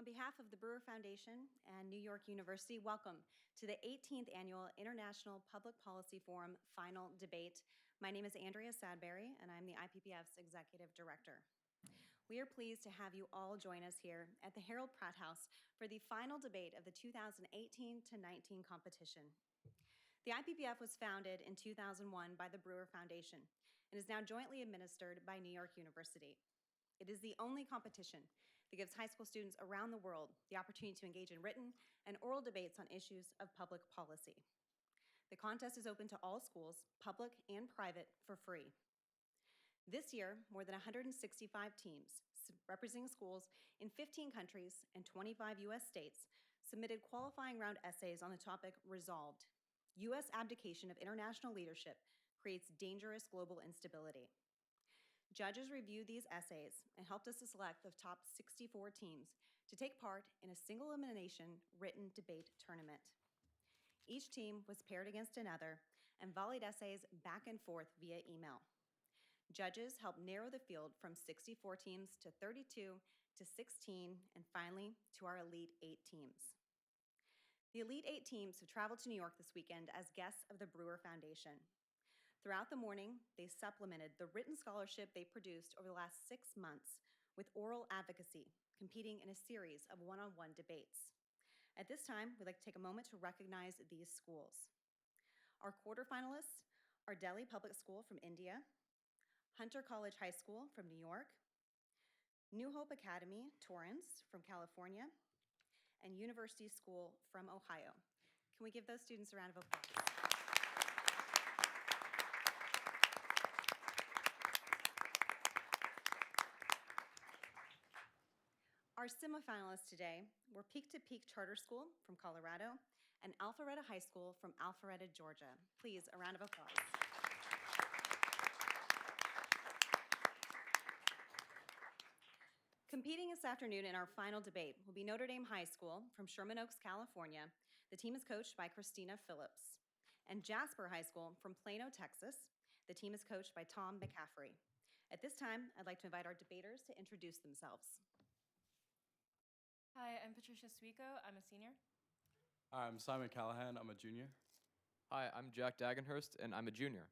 On behalf of the Brewer Foundation and New York University, welcome to the 18th Annual International Public Policy Forum Final Debate. My name is Andrea Sadberry, and I'm the IPPF's Executive Director. We are pleased to have you all join us here at the Harold Pratt House for the final debate of the 2018-19 competition. The IPPF was founded in 2001 by the Brewer Foundation and is now jointly administered by New York University. It is the only competition that gives high school students around the world the opportunity to engage in written and oral debates on issues of public policy. The contest is open to all schools, public and private, for free. This year, more than 165 teams representing schools in 15 countries and 25 U.S. states submitted qualifying round essays on the topic Resolved: U.S. Abdication of International Leadership Creates Dangerous Global Instability. Judges reviewed these essays and helped us to select the top 64 teams to take part in a single elimination written debate tournament. Each team was paired against another and volleyed essays back and forth via email. Judges helped narrow the field from 64 teams to 32 to 16, and finally to our Elite 8 teams. The Elite 8 teams have traveled to New York this weekend as guests of the Brewer Foundation. Throughout the morning, they supplemented the written scholarship they produced over the last 6 months with oral advocacy, competing in a series of one-on-one debates. At this time, we'd like to take a moment to recognize these schools. Our quarterfinalists are Delhi Public School from India, Hunter College High School from New York, New Hope Academy, Torrance from California, and University School from Ohio. Can we give those students a round of applause? Our semifinalists today were Peak to Peak Charter School from Colorado and Alpharetta High School from Alpharetta, Georgia. Please, a round of applause. Competing this afternoon in our final debate will be Notre Dame High School from Sherman Oaks, California. The team is coached by Christina Phillips. And Jasper High School from Plano, Texas. The team is coached by Tom McCaffrey. At this time, I'd like to invite our debaters to introduce themselves. Hi, I'm Patricia Suico. I'm a senior. Hi, I'm Simon Callahan. I'm a junior. Hi, I'm Jack Dagenhurst, and I'm a junior.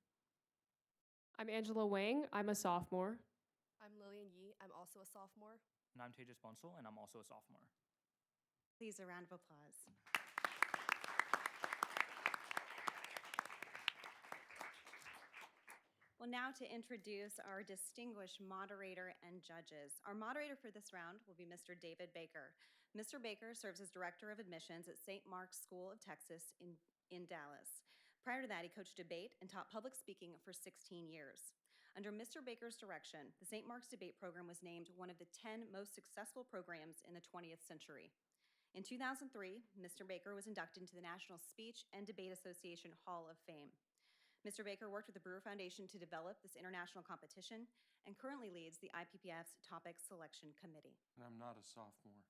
I'm Angela Wang. I'm a sophomore. I'm Lillian Yee. I'm also a sophomore. And I'm Tejas Bansal, and I'm also a sophomore. Please, a round of applause. Well, now to introduce our distinguished moderator and judges. Our moderator for this round will be Mr. David Baker. Mr. Baker serves as Director of Admissions at St. Mark's School of Texas in Dallas. Prior to that, he coached debate and taught public speaking for 16 years. Under Mr. Baker's direction, the St. Mark's Debate Program was named one of the 10 most successful programs in the 20th century. In 2003, Mr. Baker was inducted into the National Speech and Debate Association Hall of Fame. Mr. Baker worked with the Brewer Foundation to develop this international competition and currently leads the IPPF's Topic Selection Committee. And I'm not a sophomore.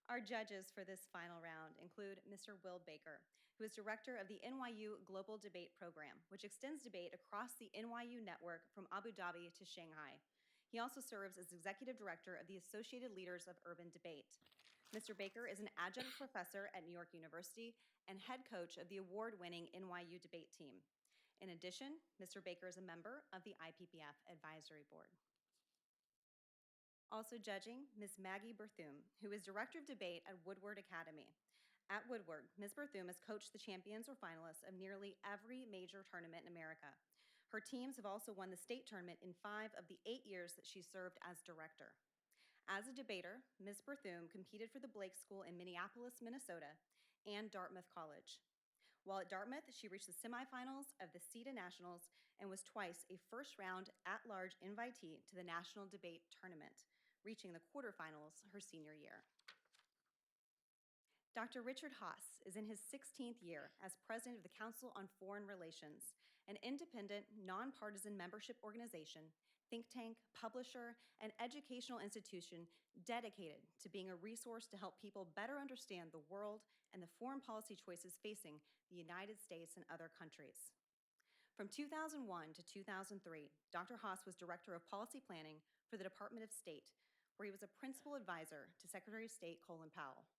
Our judges for this final round include Mr. Will Baker, who is director of the NYU Global Debate Program, which extends debate across the NYU network from Abu Dhabi to Shanghai. He also serves as executive director of the Associated Leaders of Urban Debate. Mr. Baker is an adjunct professor at New York University and head coach of the award-winning NYU debate team. In addition, Mr. Baker is a member of the IPPF Advisory Board. Also judging, Ms. Maggie Berthiaume, who is Director of Debate at Woodward Academy. At Woodward, Ms. Berthiaume has coached the champions or finalists of nearly every major tournament in America. Her teams have also won the state tournament in 5 of the 8 years that she served as director. As a debater, Ms. Berthiaume competed for the Blake School in Minneapolis, Minnesota, and Dartmouth College. While at Dartmouth, she reached the semifinals of the CETA Nationals and was twice a first-round at-large invitee to the National Debate Tournament, reaching the quarterfinals her senior year. Dr. Richard Haass is in his 16th year as president of the Council on Foreign Relations, an independent, nonpartisan membership organization, think tank, publisher, and educational institution dedicated to being a resource to help people better understand the world and the foreign policy choices facing the United States and other countries. From 2001 to 2003, Dr. Haass was Director of Policy Planning for the Department of State, where he was a principal advisor to Secretary of State Colin Powell.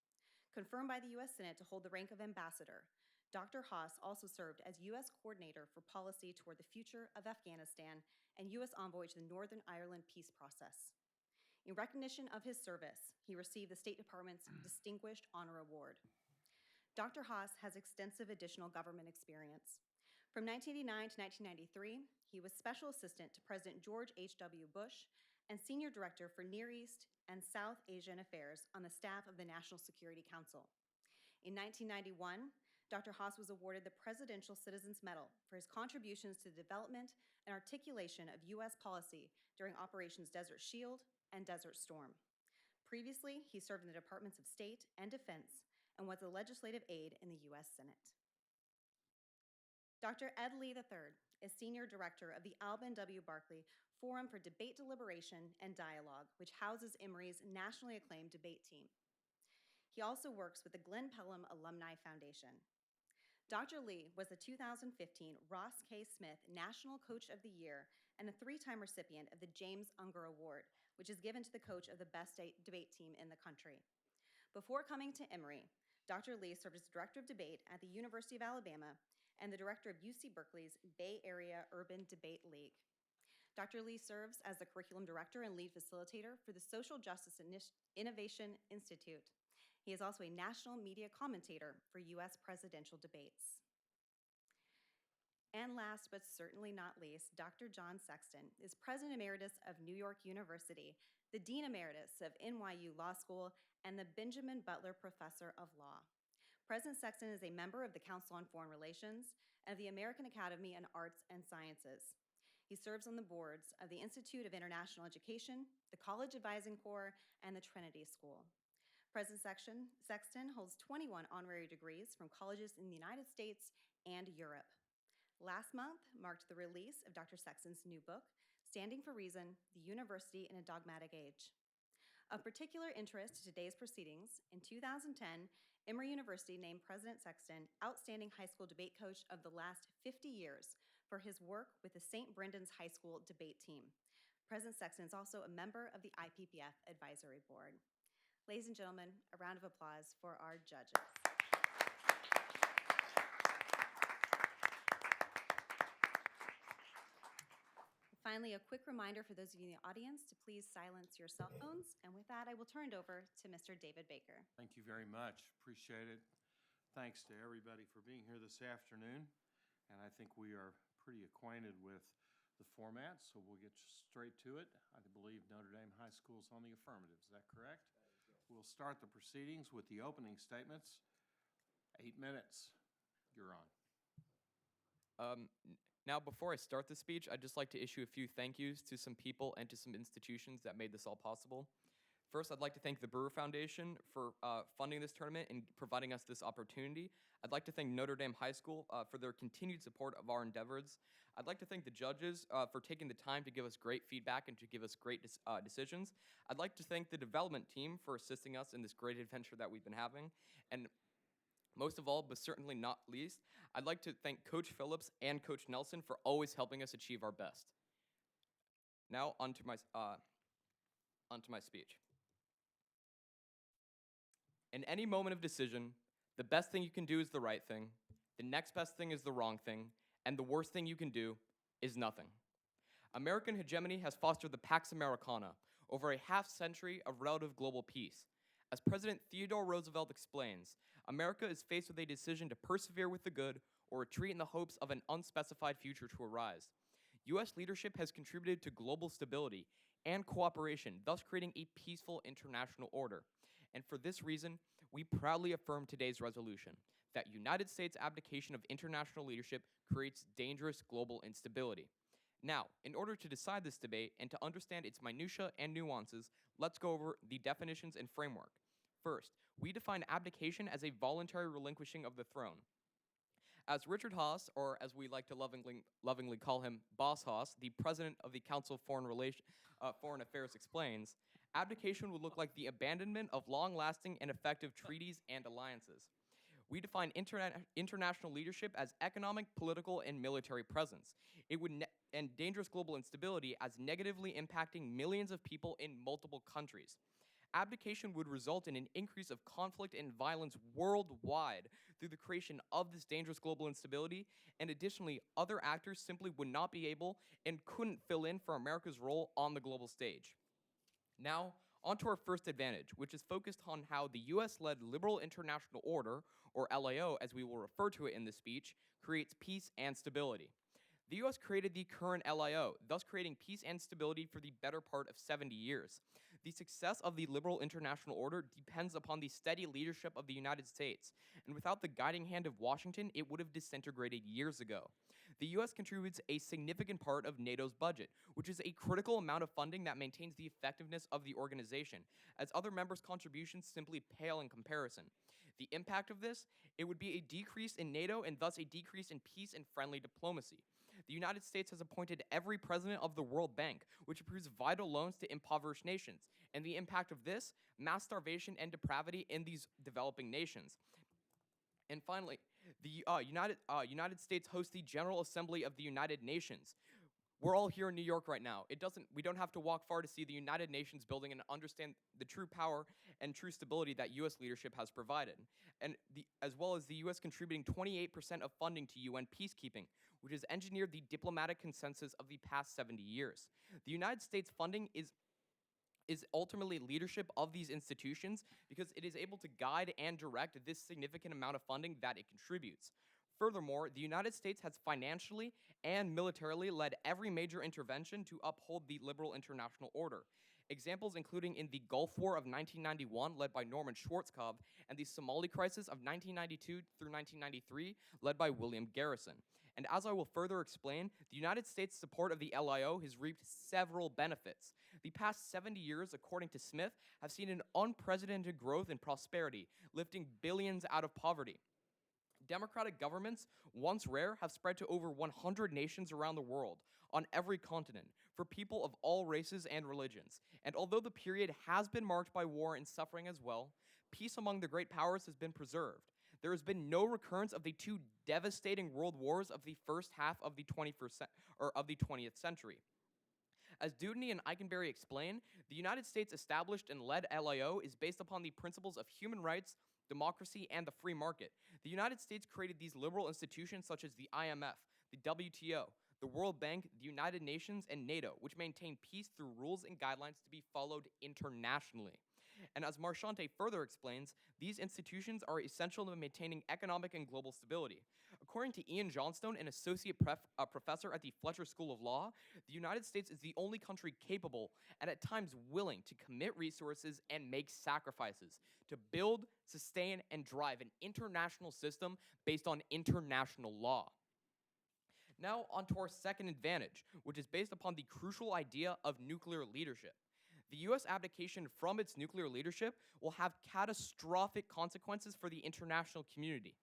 Confirmed by the U.S. Senate to hold the rank of ambassador, Dr. Haass also served as U.S. coordinator for policy toward the future of Afghanistan and U.S. envoy to the Northern Ireland peace process. In recognition of his service, he received the State Department's Distinguished Honor Award. Dr. Haass has extensive additional government experience. From 1989 to 1993, he was Special Assistant to President George H.W. Bush and Senior Director for Near East and South Asian Affairs on the staff of the National Security Council. In 1991, Dr. Haass was awarded the Presidential Citizens Medal for his contributions to the development and articulation of U.S. policy during Operations Desert Shield and Desert Storm. Previously, he served in the Departments of State and Defense and was a legislative aide in the U.S. Senate. Dr. Ed Lee III is Senior Director of the Alben W. Barkley Forum for Debate, Deliberation, and Dialogue, which houses Emory's nationally acclaimed debate team. He also works with the Glenn Pelham Alumni Foundation. Dr. Lee was the 2015 Ross K. Smith National Coach of the Year and a 3-time recipient of the James Unger Award, which is given to the coach of the best debate team in the country. Before coming to Emory, Dr. Lee served as Director of Debate at the University of Alabama and the Director of UC Berkeley's Bay Area Urban Debate League. Dr. Lee serves as the Curriculum Director and Lead Facilitator for the Social Justice Innovation Institute. He is also a national media commentator for U.S. presidential debates. And last but certainly not least, Dr. John Sexton is President Emeritus of New York University, the Dean Emeritus of NYU Law School, and the Benjamin Butler Professor of Law. President Sexton is a member of the Council on Foreign Relations and of the American Academy in Arts and Sciences. He serves on the boards of the Institute of International Education, the College Advising Corps, and the Trinity School. President Sexton holds 21 honorary degrees from colleges in the United States and Europe. Last month marked the release of Dr. Sexton's new book, Standing for Reason, The University in a Dogmatic Age. Of particular interest to today's proceedings, in 2010, Emory University named President Sexton Outstanding High School Debate Coach of the last 50 years for his work with the St. Brendan's High School debate team. President Sexton is also a member of the IPPF Advisory Board. Ladies and gentlemen, a round of applause for our judges. Finally, a quick reminder for those of you in the audience to please silence your cell phones. And with that, I will turn it over to Mr. David Baker. Thank you very much. Appreciate it. Thanks to everybody for being here this afternoon. And I think we are pretty acquainted with the format, so we'll get straight to it. I believe Notre Dame High School is on the affirmative. Is that correct? We'll start the proceedings with the opening statements. 8 minutes. You're on. Now, before I start the speech, I'd just like to issue a few thank yous to some people and to some institutions that made this all possible. First, I'd like to thank the Brewer Foundation for funding this tournament and providing us this opportunity. I'd like to thank Notre Dame High School for their continued support of our endeavors. I'd like to thank the judges for taking the time to give us great feedback and to give us great decisions. I'd like to thank the development team for assisting us in this great adventure that we've been having. And most of all, but certainly not least, I'd like to thank Coach Phillips and Coach Nelson for always helping us achieve our best. Now, onto my speech. In any moment of decision, the best thing you can do is the right thing, the next best thing is the wrong thing, and the worst thing you can do is nothing. American hegemony has fostered the Pax Americana over a half-century of relative global peace. As President Theodore Roosevelt explains, America is faced with a decision to persevere with the good or retreat in the hopes of an unspecified future to arise. U.S. leadership has contributed to global stability and cooperation, thus creating a peaceful international order. And for this reason, we proudly affirm today's resolution that United States abdication of international leadership creates dangerous global instability. Now, in order to decide this debate and to understand its minutiae and nuances, let's go over the definitions and framework. First, we define abdication as a voluntary relinquishing of the throne. As Richard Haass, or as we like to lovingly call him, Boss Haass, the president of the Council of Foreign Affairs explains, abdication would look like the abandonment of long-lasting and effective treaties and alliances. We define international leadership as economic, political, and military presence. It would and dangerous global instability as negatively impacting millions of people in multiple countries. Abdication would result in an increase of conflict and violence worldwide through the creation of this dangerous global instability, and additionally, other actors simply would not be able and couldn't fill in for America's role on the global stage. Now, on to our first advantage, which is focused on how the US-led liberal international order, or LAO as we will refer to it in this speech, creates peace and stability. The US created the current LIO, thus creating peace and stability for the better part of 70 years. The success of the liberal international order depends upon the steady leadership of the United States, and without the guiding hand of Washington, it would have disintegrated years ago. The US contributes a significant part of NATO's budget, which is a critical amount of funding that maintains the effectiveness of the organization, as other members' contributions simply pale in comparison. The impact of this, it would be a decrease in NATO and thus a decrease in peace and friendly diplomacy. The United States has appointed every president of the World Bank, which approves vital loans to impoverished nations, and the impact of this, mass starvation and depravity in these developing nations. And finally, the United States hosts the General Assembly of the United Nations. We're all here in New York right now. We don't have to walk far to see the United Nations building and understand the true power and true stability that U.S. leadership has provided, and as well as the U.S. contributing 28% of funding to UN peacekeeping, which has engineered the diplomatic consensus of the past 70 years. The United States funding is ultimately leadership of these institutions because it is able to guide and direct this significant amount of funding that it contributes. Furthermore, the United States has financially and militarily led every major intervention to uphold the liberal international order. Examples including in the Gulf War of 1991, led by Norman Schwarzkopf, and the Somali crisis of 1992 through 1993, led by William Garrison. And as I will further explain, the United States' support of the LIO has reaped several benefits. The past 70 years, according to Smith, have seen an unprecedented growth in prosperity, lifting billions out of poverty. Democratic governments, once rare, have spread to over 100 nations around the world, on every continent, for people of all races and religions. And although the period has been marked by war and suffering as well, peace among the great powers has been preserved. There has been no recurrence of the two devastating world wars of the first half of the 20th century. As Dewdney and Eikenberry explain, the United States established and led LIO is based upon the principles of human rights, democracy, and the free market. The United States created these liberal institutions such as the IMF, the WTO, the World Bank, the United Nations, and NATO, which maintain peace through rules and guidelines to be followed internationally. And as Marchante further explains, these institutions are essential to maintaining economic and global stability. According to Ian Johnstone, an associate professor at the Fletcher School of Law, the United States is the only country capable and at times willing to commit resources and make sacrifices to build, sustain, and drive an international system based on international law. Now on to our second advantage, which is based upon the crucial idea of nuclear leadership. The U.S. abdication from its nuclear leadership will have catastrophic consequences for the international community.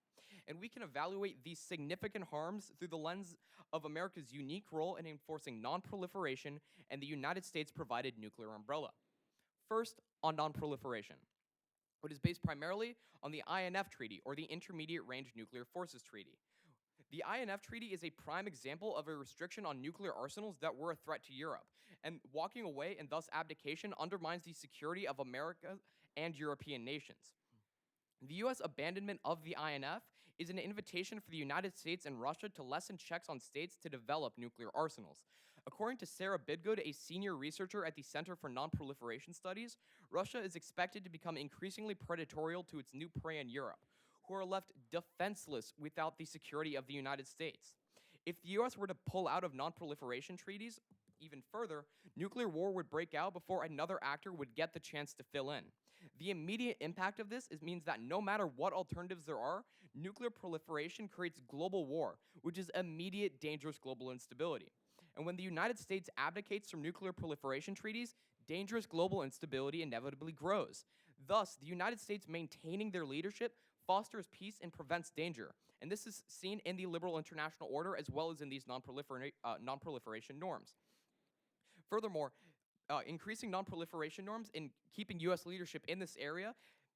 And we can evaluate these significant harms through the lens of America's unique role in enforcing non-proliferation and the United States-provided nuclear umbrella. First, on non-proliferation, which is based primarily on the INF Treaty, or the Intermediate Range Nuclear Forces Treaty. The INF Treaty is a prime example of a restriction on nuclear arsenals that were a threat to Europe, and walking away and thus abdication undermines the security of America and European nations. The U.S. abandonment of the INF is an invitation for the United States and Russia to lessen checks on states to develop nuclear arsenals. According to Sarah Bidgood, a senior researcher at the Center for Non-Proliferation Studies, Russia is expected to become increasingly predatory to its new prey in Europe, who are left defenseless without the security of the United States. If the U.S. were to pull out of non-proliferation treaties, even further, nuclear war would break out before another actor would get the chance to fill in. The immediate impact of this means that no matter what alternatives there are, nuclear proliferation creates global war, which is immediate dangerous global instability. And when the United States abdicates from nuclear proliferation treaties, dangerous global instability inevitably grows. Thus, the United States maintaining their leadership fosters peace and prevents danger. And this is seen in the liberal international order as well as in these non-proliferation norms. Furthermore, increasing non-proliferation norms and keeping U.S. leadership in this area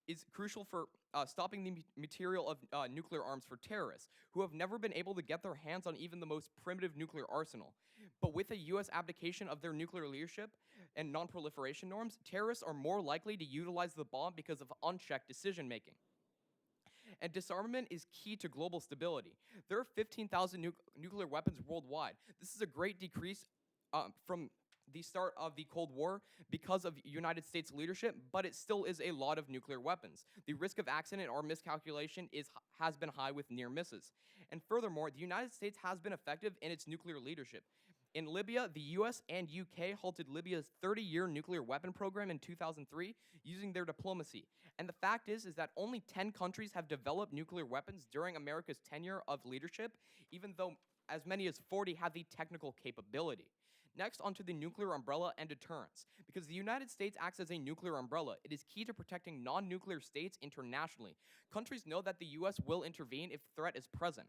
is crucial for stopping the material of nuclear arms for terrorists, who have never been able to get their hands on even the most primitive nuclear arsenal. But with a U.S. abdication of their nuclear leadership and non-proliferation norms, terrorists are more likely to utilize the bomb because of unchecked decision-making. And disarmament is key to global stability. There are 15,000 nuclear weapons worldwide. This is a great decrease from the start of the Cold War because of United States leadership, but it still is a lot of nuclear weapons. The risk of accident or miscalculation has been high with near misses. And furthermore, the United States has been effective in its nuclear leadership. In Libya, the US and UK halted Libya's 30-year nuclear weapon program in 2003 using their diplomacy. And the fact is that only 10 countries have developed nuclear weapons during America's tenure of leadership, even though as many as 40 have the technical capability. Next, onto the nuclear umbrella and deterrence. Because the United States acts as a nuclear umbrella, it is key to protecting non-nuclear states internationally. Countries know that the US will intervene if threat is present.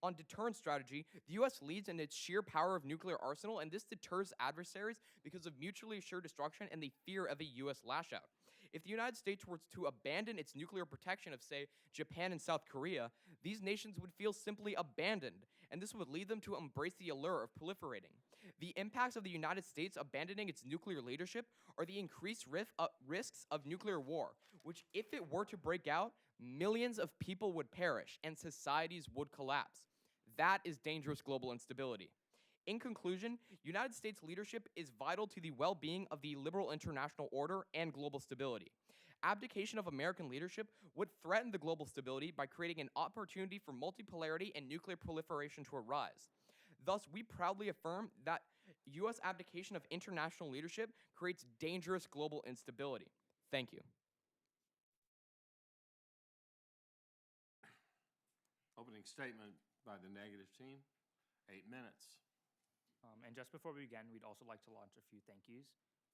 On deterrence strategy, the US leads in its sheer power of nuclear arsenal, and this deters adversaries because of mutually assured destruction and the fear of a US lashout. If the United States were to abandon its nuclear protection of, say, Japan and South Korea, these nations would feel simply abandoned, and this would lead them to embrace the allure of proliferating. The impacts of the United States abandoning its nuclear leadership are the increased risks of nuclear war, which, if it were to break out, millions of people would perish and societies would collapse. That is dangerous global instability. In conclusion, United States leadership is vital to the well-being of the liberal international order and global stability. Abdication of American leadership would threaten the global stability by creating an opportunity for multipolarity and nuclear proliferation to arise. Thus, we proudly affirm that U.S. abdication of international leadership creates dangerous global instability. Thank you. Opening statement by the negative team, 8 minutes. And just before we begin, we'd also like to launch a few thank yous.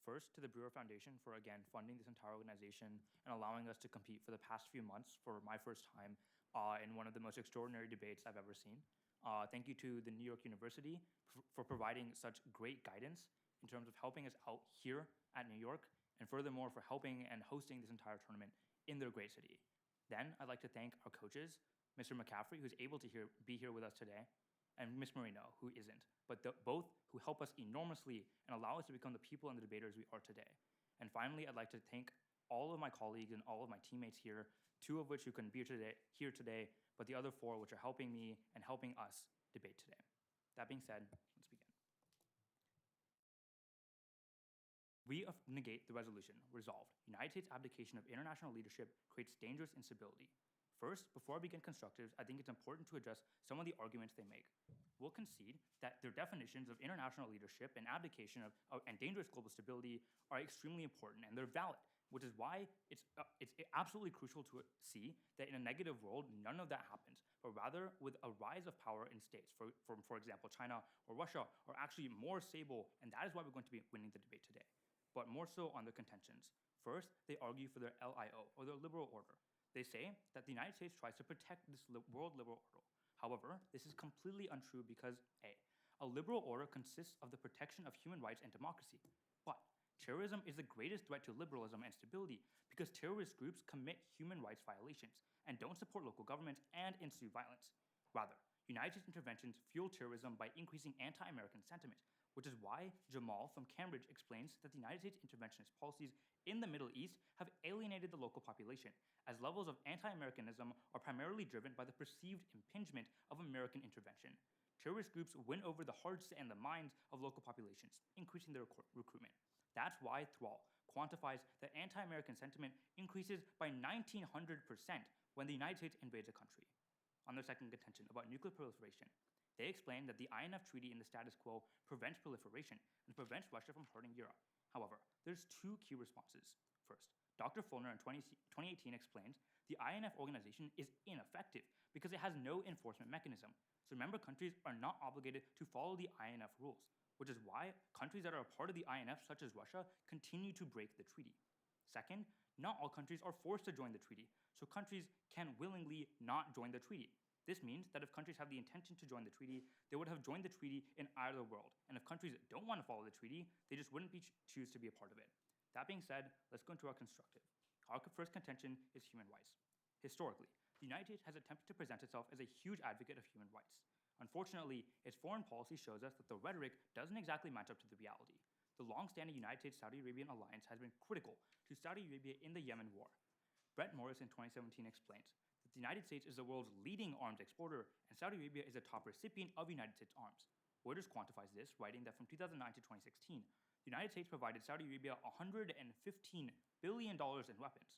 First, to the Brewer Foundation for, again, funding this entire organization and allowing us to compete for the past few months for my first time in one of the most extraordinary debates I've ever seen. Thank you to the New York University for providing such great guidance in terms of helping us out here at New York, and furthermore for helping and hosting this entire tournament in their great city. Then I'd like to thank our coaches, Mr. McCaffrey, who's able to be here with us today, and Ms. Marino, who isn't, but both who help us enormously and allow us to become the people and the debaters we are today. And finally, I'd like to thank all of my colleagues and all of my teammates here, 2 of which who couldn't be here today, but the other 4 which are helping me and helping us debate today. That being said, let's begin. We negate the resolution. Resolved. United States abdication of international leadership creates dangerous instability. First, before I begin constructives, I think it's important to address some of the arguments they make. We'll concede that their definitions of international leadership and abdication and dangerous global stability are extremely important, and they're valid, which is why it's absolutely crucial to see that in a negative world, none of that happens, but rather with a rise of power in states, for example, China or Russia, are actually more stable, and that is why we're going to be winning the debate today. But more so on their contentions. First, they argue for their LIO, or their liberal order. They say that the United States tries to protect this world liberal order. However, this is completely untrue because a liberal order consists of the protection of human rights and democracy. But terrorism is the greatest threat to liberalism and stability because terrorist groups commit human rights violations and don't support local governments and institute violence. Rather, United States interventions fuel terrorism by increasing anti-American sentiment, which is why Jamal from Cambridge explains that the United States interventionist policies in the Middle East have alienated the local population, as levels of anti-Americanism are primarily driven by the perceived impingement of American intervention. Terrorist groups win over the hearts and the minds of local populations, increasing their recruitment. That's why Thrall quantifies that anti-American sentiment increases by 1,900% when the United States invades a country. On their second contention about nuclear proliferation, they explain that the INF Treaty in the status quo prevents proliferation and prevents Russia from hurting Europe. However, there's 2 key responses. First, Dr. Fulner in 2018 explains the INF organization is ineffective because it has no enforcement mechanism. So member countries are not obligated to follow the INF rules, which is why countries that are a part of the INF, such as Russia, continue to break the treaty. Second, not all countries are forced to join the treaty, so countries can willingly not join the treaty. This means that if countries have the intention to join the treaty, they would have joined the treaty in either world. And if countries don't want to follow the treaty, they just wouldn't choose to be a part of it. That being said, let's go into our constructive. our first contention is human rights. Historically, the United States has attempted to present itself as a huge advocate of human rights. Unfortunately, its foreign policy shows us that the rhetoric doesn't exactly match up to the reality. The long-standing United States-Saudi Arabian alliance has been critical to Saudi Arabia in the Yemen war. Brett Morris in 2017 explains that the United States is the world's leading arms exporter, and Saudi Arabia is a top recipient of United States arms. Reuters quantifies this, writing that from 2009 to 2016, the United States provided Saudi Arabia $115 billion in weapons.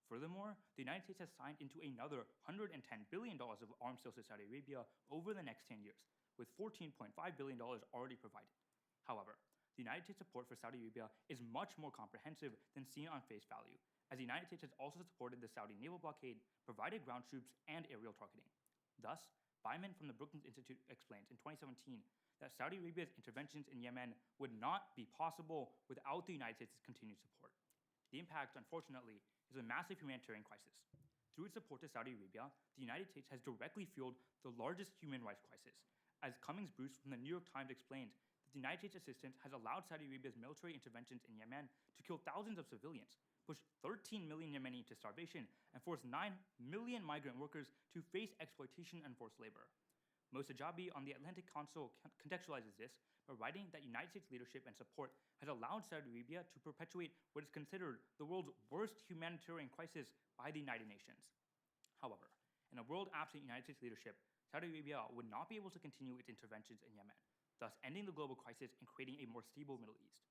Furthermore, the United States has signed into another $110 billion of arms sales to Saudi Arabia over the next 10 years, with $14.5 billion already provided. However, the United States support for Saudi Arabia is much more comprehensive than seen on face value, as the United States has also supported the Saudi naval blockade, provided ground troops, and aerial targeting. Thus, Byman from the Brookings Institute explains in 2017 that Saudi Arabia's interventions in Yemen would not be possible without the United States' continued support. The impact, unfortunately, is a massive humanitarian crisis. Through its support to Saudi Arabia, the United States has directly fueled the largest human rights crisis. As Cummings Bruce from the New York Times explained, that the United States assistance has allowed Saudi Arabia's military interventions in Yemen to kill thousands of civilians, push 13 million Yemeni to starvation, and force 9 million migrant workers to face exploitation and forced labor. Mosa Jabi on the Atlantic Council contextualizes this by writing that United States leadership and support has allowed Saudi Arabia to perpetuate what is considered the world's worst humanitarian crisis by the United Nations. However, in a world absent United States leadership, Saudi Arabia would not be able to continue its interventions in Yemen, thus ending the global crisis and creating a more stable Middle East.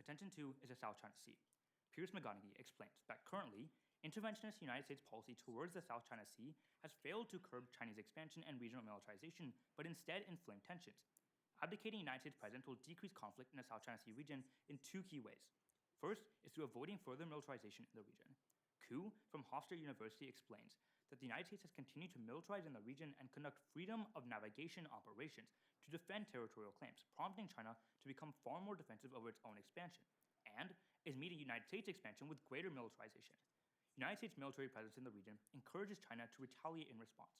Contention 2 is the South China Sea. Piers McGonigal explains that currently, interventionist United States policy towards the South China Sea has failed to curb Chinese expansion and regional militarization, but instead inflamed tensions. Abdicating United States president will decrease conflict in the South China Sea region in 2 key ways. First is through avoiding further militarization in the region. Ku from Hofstra University explains that the United States has continued to militarize in the region and conduct freedom of navigation operations to defend territorial claims, prompting China to become far more defensive over its own expansion, and is meeting United States expansion with greater militarization. United States military presence in the region encourages China to retaliate in response.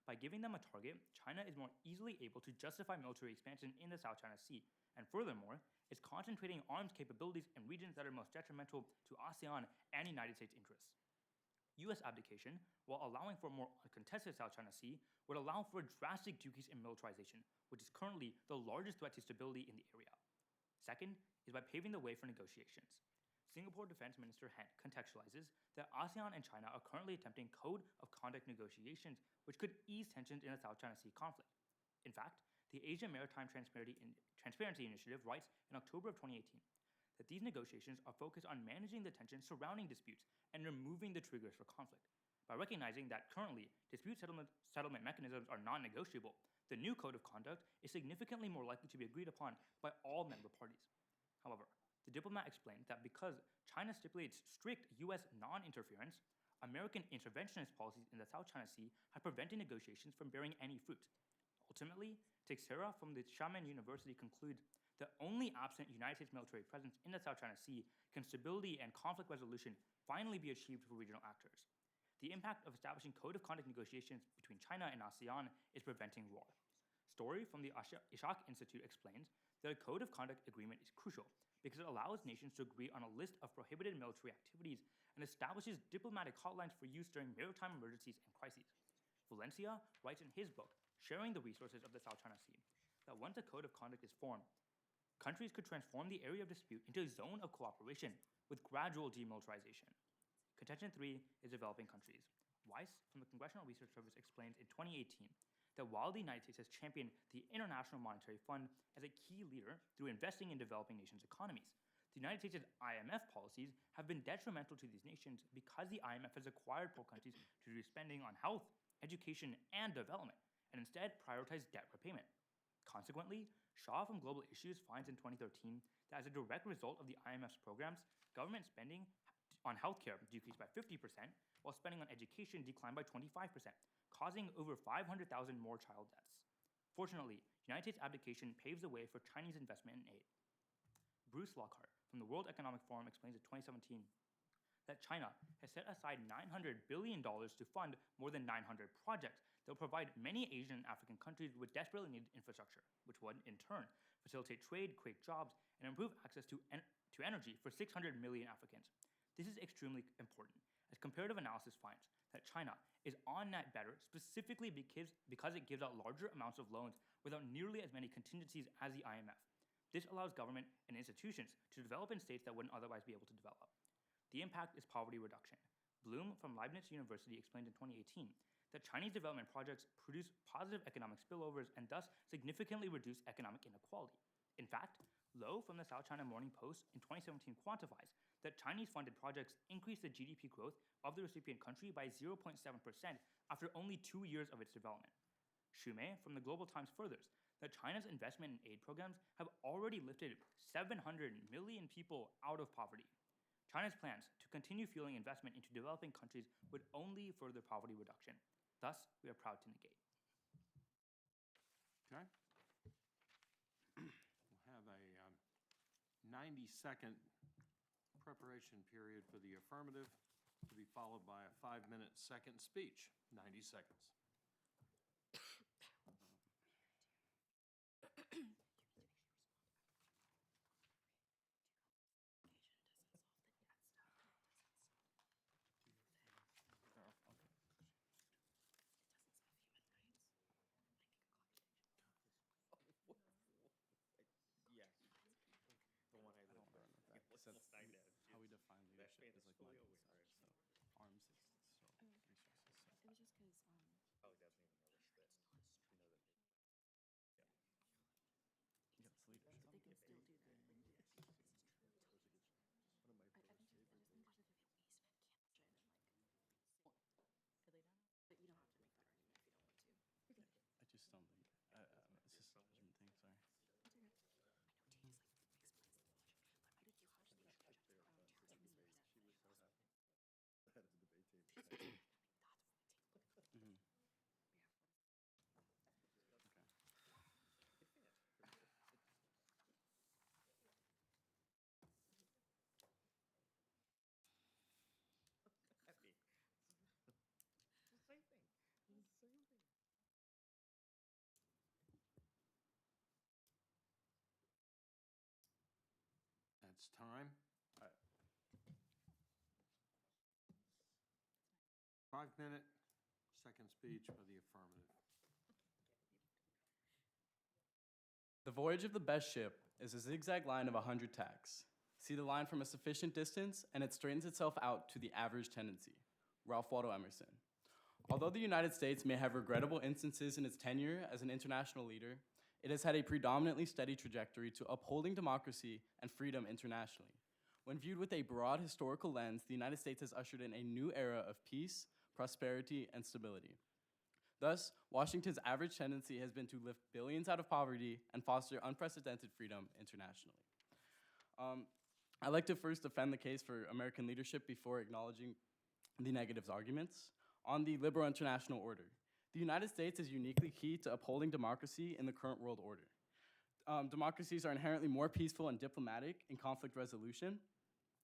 By giving them a target, China is more easily able to justify military expansion in the South China Sea, and furthermore, is concentrating arms capabilities in regions that are most detrimental to ASEAN and United States interests. U.S. abdication, while allowing for a more uncontested South China Sea, would allow for a drastic decrease in militarization, which is currently the largest threat to stability in the area. Second is by paving the way for negotiations. Singapore Defense Minister Han contextualizes that ASEAN and China are currently attempting code of conduct negotiations which could ease tensions in the South China Sea conflict. In fact, the Asian Maritime Transparency Initiative writes in October of 2018 that these negotiations are focused on managing the tensions surrounding disputes and removing the triggers for conflict. By recognizing that currently dispute settlement mechanisms are non-negotiable, the new code of conduct is significantly more likely to be agreed upon by all member parties. However, the diplomat explained that because China stipulates strict U.S. non-interference, American interventionist policies in the South China Sea have prevented negotiations from bearing any fruit. Ultimately, Teixeira from the Xiamen University concludes that only absent United States military presence in the South China Sea can stability and conflict resolution finally be achieved for regional actors. The impact of establishing code of conduct negotiations between China and ASEAN is preventing war. Story from the Ishaq Institute explains that a code of conduct agreement is crucial because it allows nations to agree on a list of prohibited military activities and establishes diplomatic hotlines for use during maritime emergencies and crises. Valencia writes in his book, Sharing the Resources of the South China Sea, that once a code of conduct is formed, countries could transform the area of dispute into a zone of cooperation with gradual demilitarization. Contention 3 is developing countries. Weiss from the Congressional Research Service explains in 2018 that while the United States has championed the International Monetary Fund as a key leader through investing in developing nations' economies, the United States' IMF policies have been detrimental to these nations because the IMF has acquired poor countries to reduce spending on health, education, and development, and instead prioritize debt repayment. Consequently, Shaw from Global Issues finds in 2013 that as a direct result of the IMF's programs, government spending on healthcare decreased by 50%, while spending on education declined by 25%, causing over 500,000 more child deaths. Fortunately, United States abdication paves the way for Chinese investment in aid. Bruce Lockhart from the World Economic Forum explains in 2017 that China has set aside $900 billion to fund more than 900 projects that will provide many Asian and African countries with desperately needed infrastructure, which would, in turn, facilitate trade, create jobs, and improve access to energy for 600 million Africans. This is extremely important, as comparative analysis finds that China is on net better specifically because it gives out larger amounts of loans without nearly as many contingencies as the IMF. This allows government and institutions to develop in states that wouldn't otherwise be able to develop. The impact is poverty reduction. Bloom from Leibniz University explained in 2018 that Chinese development projects produce positive economic spillovers and thus significantly reduce economic inequality. In fact, Low from the South China Morning Post in 2017 quantifies that Chinese-funded projects increase the GDP growth of the recipient country by 0.7% after only 2 years of its development. Shumei from the Global Times furthers that China's investment in aid programs have already lifted 700 million people out of poverty. China's plans to continue fueling investment into developing countries would only further poverty reduction. Thus, we are proud to negate. Okay. We'll have a 90-second preparation period for the affirmative to be followed by a 5-minute second speech. 90 seconds. How we define leadership is like money and stuff. So arms is so resources. So. It was just because Yeah, it's leadership. they can still do that. Like, I think just think there's like a ways that we can't and like lay down. But you don't have to make that argument if you don't want to. I just don't think. It's just a judgment thing. Sorry. That's okay. I know T is like explains the logic, but how did you how does the terrorism is that? Mm-hmm. That's time. 5-minute second speech for the affirmative. The voyage of the best ship is a zigzag line of 100 tacks. See the line from a sufficient distance, and it straightens itself out to the average tendency. Ralph Waldo Emerson. Although the United States may have regrettable instances in its tenure as an international leader, it has had a predominantly steady trajectory to upholding democracy and freedom internationally. When viewed with a broad historical lens, the United States has ushered in a new era of peace, prosperity, and stability. Thus, Washington's average tendency has been to lift billions out of poverty and foster unprecedented freedom internationally. I'd like to first defend the case for American leadership before acknowledging the negatives arguments. On the liberal international order, the United States is uniquely key to upholding democracy in the current world order. Democracies are inherently more peaceful and diplomatic in conflict resolution,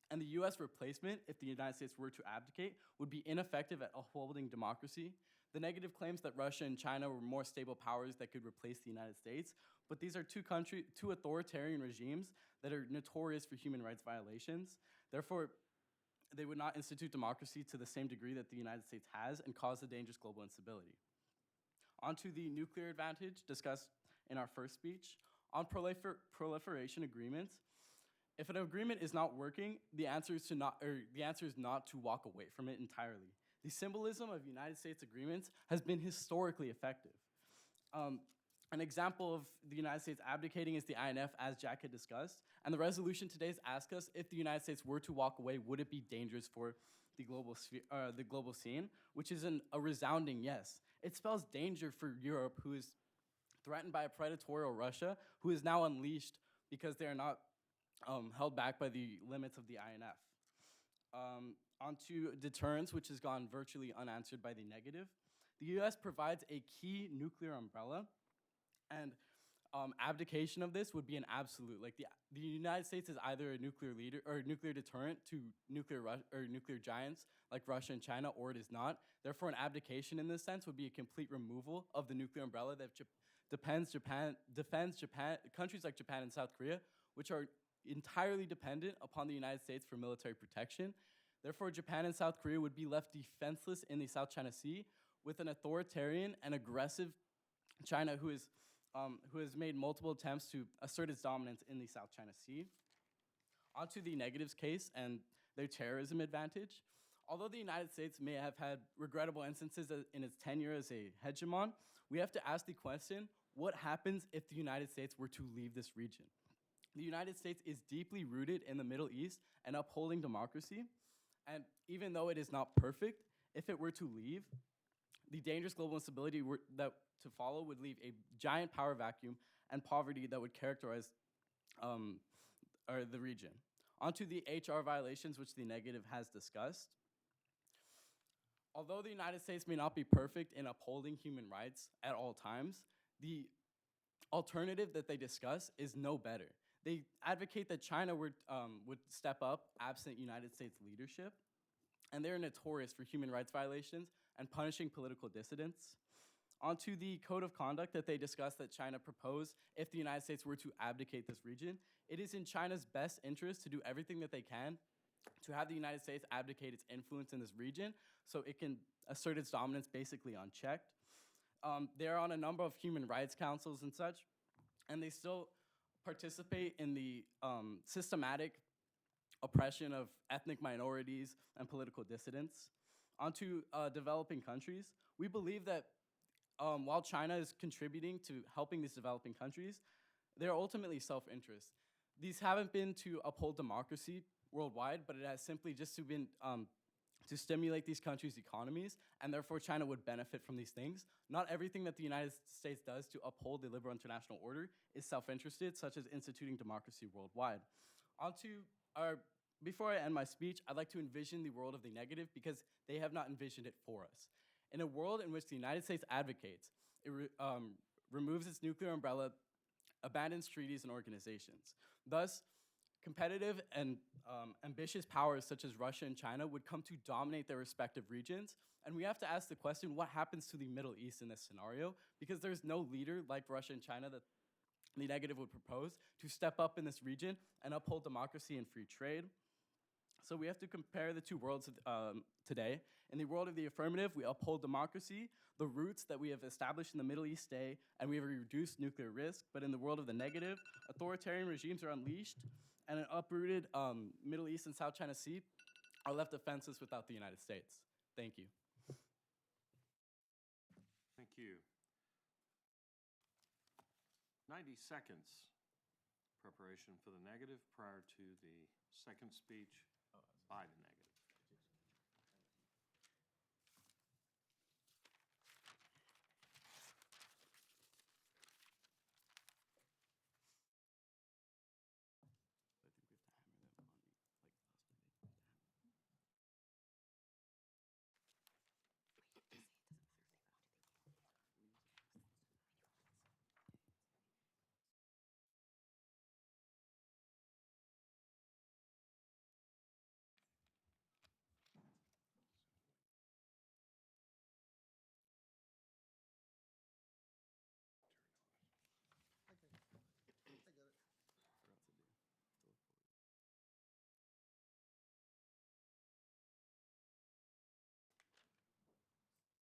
and the US replacement, if the United States were to abdicate, would be ineffective at upholding democracy. The negative claims that Russia and China were more stable powers that could replace the United States, but these are two authoritarian regimes that are notorious for human rights violations. Therefore, they would not institute democracy to the same degree that the United States has and cause the dangerous global instability. On to the nuclear advantage discussed in our first speech. On proliferation agreements, if an agreement is not working, the answer is not to walk away from it entirely. The symbolism of United States agreements has been historically effective. An example of the United States abdicating is the INF, as Jack had discussed, and the resolution today asks us if the United States were to walk away, would it be dangerous for the global scene, which is a resounding yes. It spells danger for Europe, who is threatened by a predatory Russia, who is now unleashed because they are not held back by the limits of the INF. On to deterrence, which has gone virtually unanswered by the negative. The US provides a key nuclear umbrella, and abdication of this would be an absolute. Like the United States is either a nuclear leader or a nuclear deterrent to nuclear giants like Russia and China, or it is not. Therefore, an abdication in this sense would be a complete removal of the nuclear umbrella that defends countries like Japan and South Korea, which are entirely dependent upon the United States for military protection. Therefore, Japan and South Korea would be left defenseless in the South China Sea with an authoritarian and aggressive China who has made multiple attempts to assert its dominance in the South China Sea. Onto the negatives case and their terrorism advantage. Although the United States may have had regrettable instances in its tenure as a hegemon, we have to ask the question, what happens if the United States were to leave this region? The United States is deeply rooted in the Middle East and upholding democracy. And even though it is not perfect, if it were to leave, the dangerous global instability that to follow would leave a giant power vacuum and poverty that would characterize the region. Onto the HR violations, which the negative has discussed. Although the United States may not be perfect in upholding human rights at all times, the alternative that they discuss is no better. They advocate that China would step up absent United States leadership, and they're notorious for human rights violations and punishing political dissidents. Onto the code of conduct that they discussed that China proposed if the United States were to abdicate this region. It is in China's best interest to do everything that they can to have the United States abdicate its influence in this region so it can assert its dominance basically unchecked. They're on a number of human rights councils and such, and they still participate in the systematic oppression of ethnic minorities and political dissidents. Onto developing countries, we believe that while China is contributing to helping these developing countries, they're ultimately self-interest. These haven't been to uphold democracy worldwide, but it has simply just been to stimulate these countries' economies, and therefore China would benefit from these things. Not everything that the United States does to uphold the liberal international order is self-interested, such as instituting democracy worldwide. Before I end my speech, I'd like to envision the world of the negative because they have not envisioned it for us. In a world in which the United States advocates, it removes its nuclear umbrella, abandons treaties and organizations. Thus, competitive and ambitious powers such as Russia and China would come to dominate their respective regions. And we have to ask the question, what happens to the Middle East in this scenario? Because there's no leader like Russia and China that the negative would propose to step up in this region and uphold democracy and free trade. So we have to compare the two worlds today. In the world of the affirmative, we uphold democracy, the roots that we have established in the Middle East stay, and we have reduced nuclear risk. But in the world of the negative, authoritarian regimes are unleashed, and an uprooted Middle East and South China Sea are left defenseless without the United States. Thank you. Thank you. 90 seconds preparation for the negative prior to the second speech by the negative.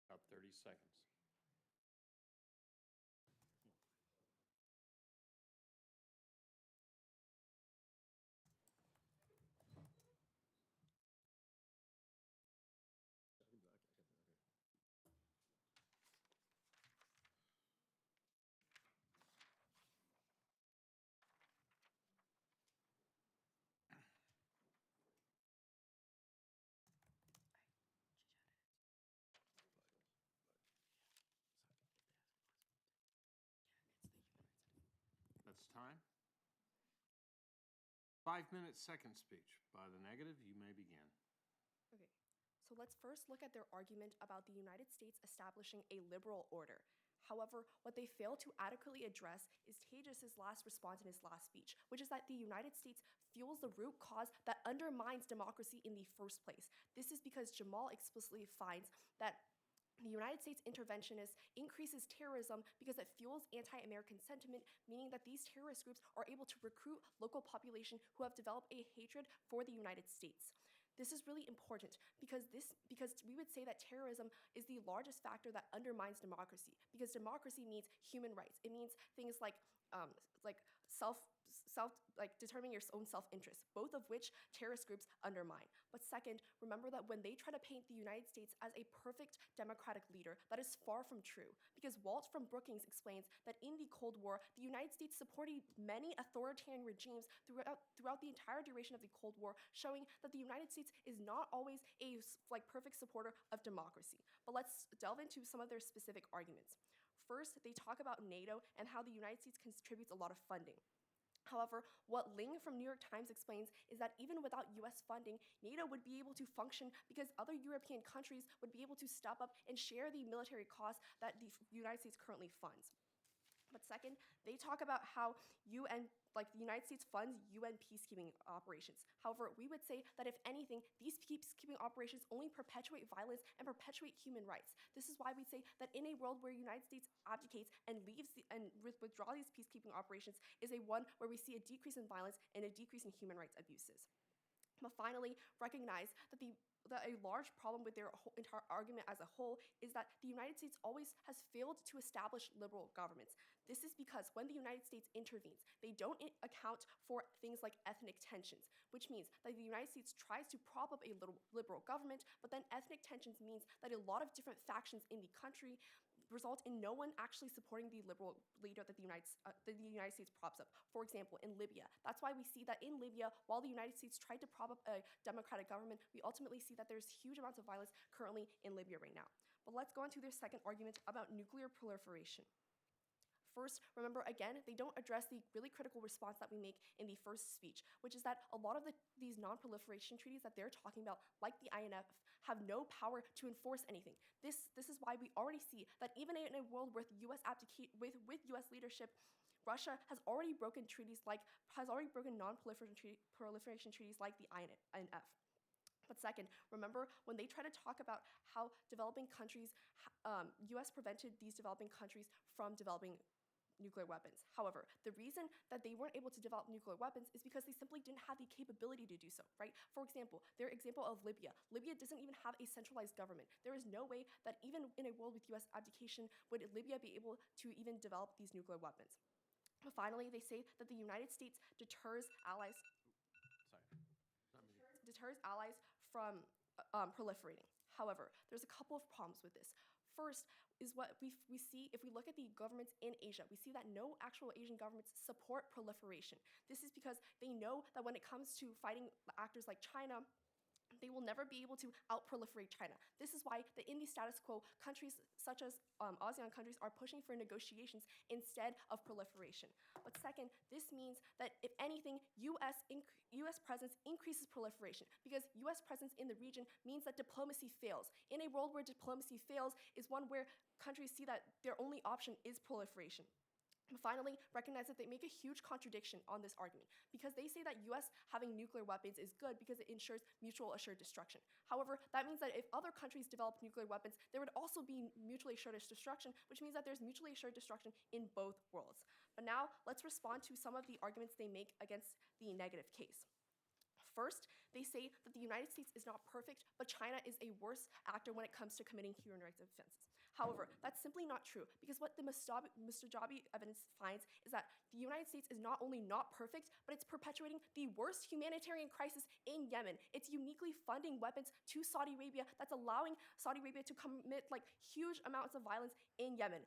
About 30 seconds. That's time. 5-minute second speech. By the negative, you may begin. Okay, so let's first look at their argument about the United States establishing a liberal order. However, what they fail to adequately address is Tejas' last response in his last speech, which is that the United States fuels the root cause that undermines democracy in the first place. This is because Jamal explicitly finds that the United States interventionist increases terrorism because it fuels anti-American sentiment, meaning that these terrorist groups are able to recruit local population who have developed a hatred for the United States. This is really important because we would say that terrorism is the largest factor that undermines democracy, because democracy means human rights. It means things like determining your own self-interest, both of which terrorist groups undermine. But second, remember that when they try to paint the United States as a perfect democratic leader, that is far from true. Because Walt from Brookings explains that in the Cold War, the United States supported many authoritarian regimes throughout the entire duration of the Cold War, showing that the United States is not always a perfect supporter of democracy. But let's delve into some of their specific arguments. First, they talk about NATO and how the United States contributes a lot of funding. However, what Ling from New York Times explains is that even without US funding, NATO would be able to function because other European countries would be able to step up and share the military costs that the United States currently funds. But second, they talk about how the United States funds UN peacekeeping operations. However, we would say that if anything, these peacekeeping operations only perpetuate violence and perpetuate human rights. This is why we say that in a world where the United States abdicates and withdraw these peacekeeping operations is a one where we see a decrease in violence and a decrease in human rights abuses. But finally, recognize that a large problem with their entire argument as a whole is that the United States always has failed to establish liberal governments. This is because when the United States intervenes, they don't account for things like ethnic tensions, which means that the United States tries to prop up a liberal government, but then ethnic tensions means that a lot of different factions in the country result in no one actually supporting the liberal leader that the United States props up. For example, in Libya. That's why we see that in Libya, while the United States tried to prop up a democratic government, we ultimately see that there's huge amounts of violence currently in Libya right now. But let's go on to their second argument about nuclear proliferation. First, remember again, they don't address the really critical response that we make in the first speech, which is that a lot of these non-proliferation treaties that they're talking about, like the INF, have no power to enforce anything. This is why we already see that even in a world with with US leadership, Russia has already broken non-proliferation treaties like the INF. But second, remember when they try to talk about how developing countries, US prevented these developing countries from developing nuclear weapons. However, the reason that they weren't able to develop nuclear weapons is because they simply didn't have the capability to do so, right? For example, their example of Libya. Libya doesn't even have a centralized government. There is no way that even in a world with US abdication would Libya be able to even develop these nuclear weapons. But finally, they say that the United States deters allies from proliferating. However, there's a couple of problems with this. First is what we see if we look at the governments in Asia. We see that no actual Asian governments support proliferation. This is because they know that when it comes to fighting actors like China, they will never be able to out-proliferate China. This is why in the status quo, countries such as ASEAN countries are pushing for negotiations instead of proliferation. But second, this means that if anything, US presence increases proliferation, because US presence in the region means that diplomacy fails. In a world where diplomacy fails is one where countries see that their only option is proliferation. Finally, recognize that they make a huge contradiction on this argument, because they say that US having nuclear weapons is good because it ensures mutual assured destruction. However, that means that if other countries develop nuclear weapons, there would also be mutually assured destruction, which means that there's mutually assured destruction in both worlds. But now, let's respond to some of the arguments they make against the negative case. First, they say that the United States is not perfect, but China is a worse actor when it comes to committing human rights offenses. However, that's simply not true, because what the Mustajabi evidence finds is that the United States is not only not perfect, but it's perpetuating the worst humanitarian crisis in Yemen. It's uniquely funding weapons to Saudi Arabia that's allowing Saudi Arabia to commit huge amounts of violence in Yemen.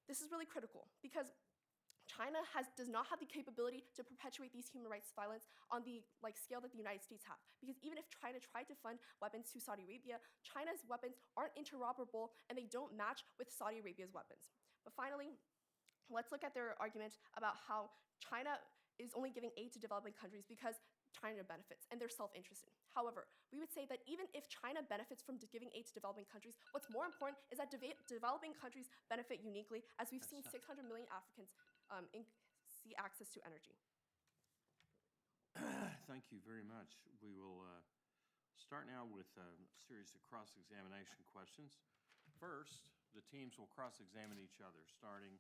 This is really critical, because China does not have the capability to perpetuate these human rights violence on the scale that the United States have. Because even if China tried to fund weapons to Saudi Arabia, China's weapons aren't interoperable and they don't match with Saudi Arabia's weapons. But finally, let's look at their argument about how China is only giving aid to developing countries because China benefits and they're self-interested. However, we would say that even if China benefits from giving aid to developing countries, what's more important is that developing countries benefit uniquely, as we've seen 600 million Africans see access to energy. Thank you very much. We will start now with a series of cross-examination questions. First, the teams will cross-examine each other, starting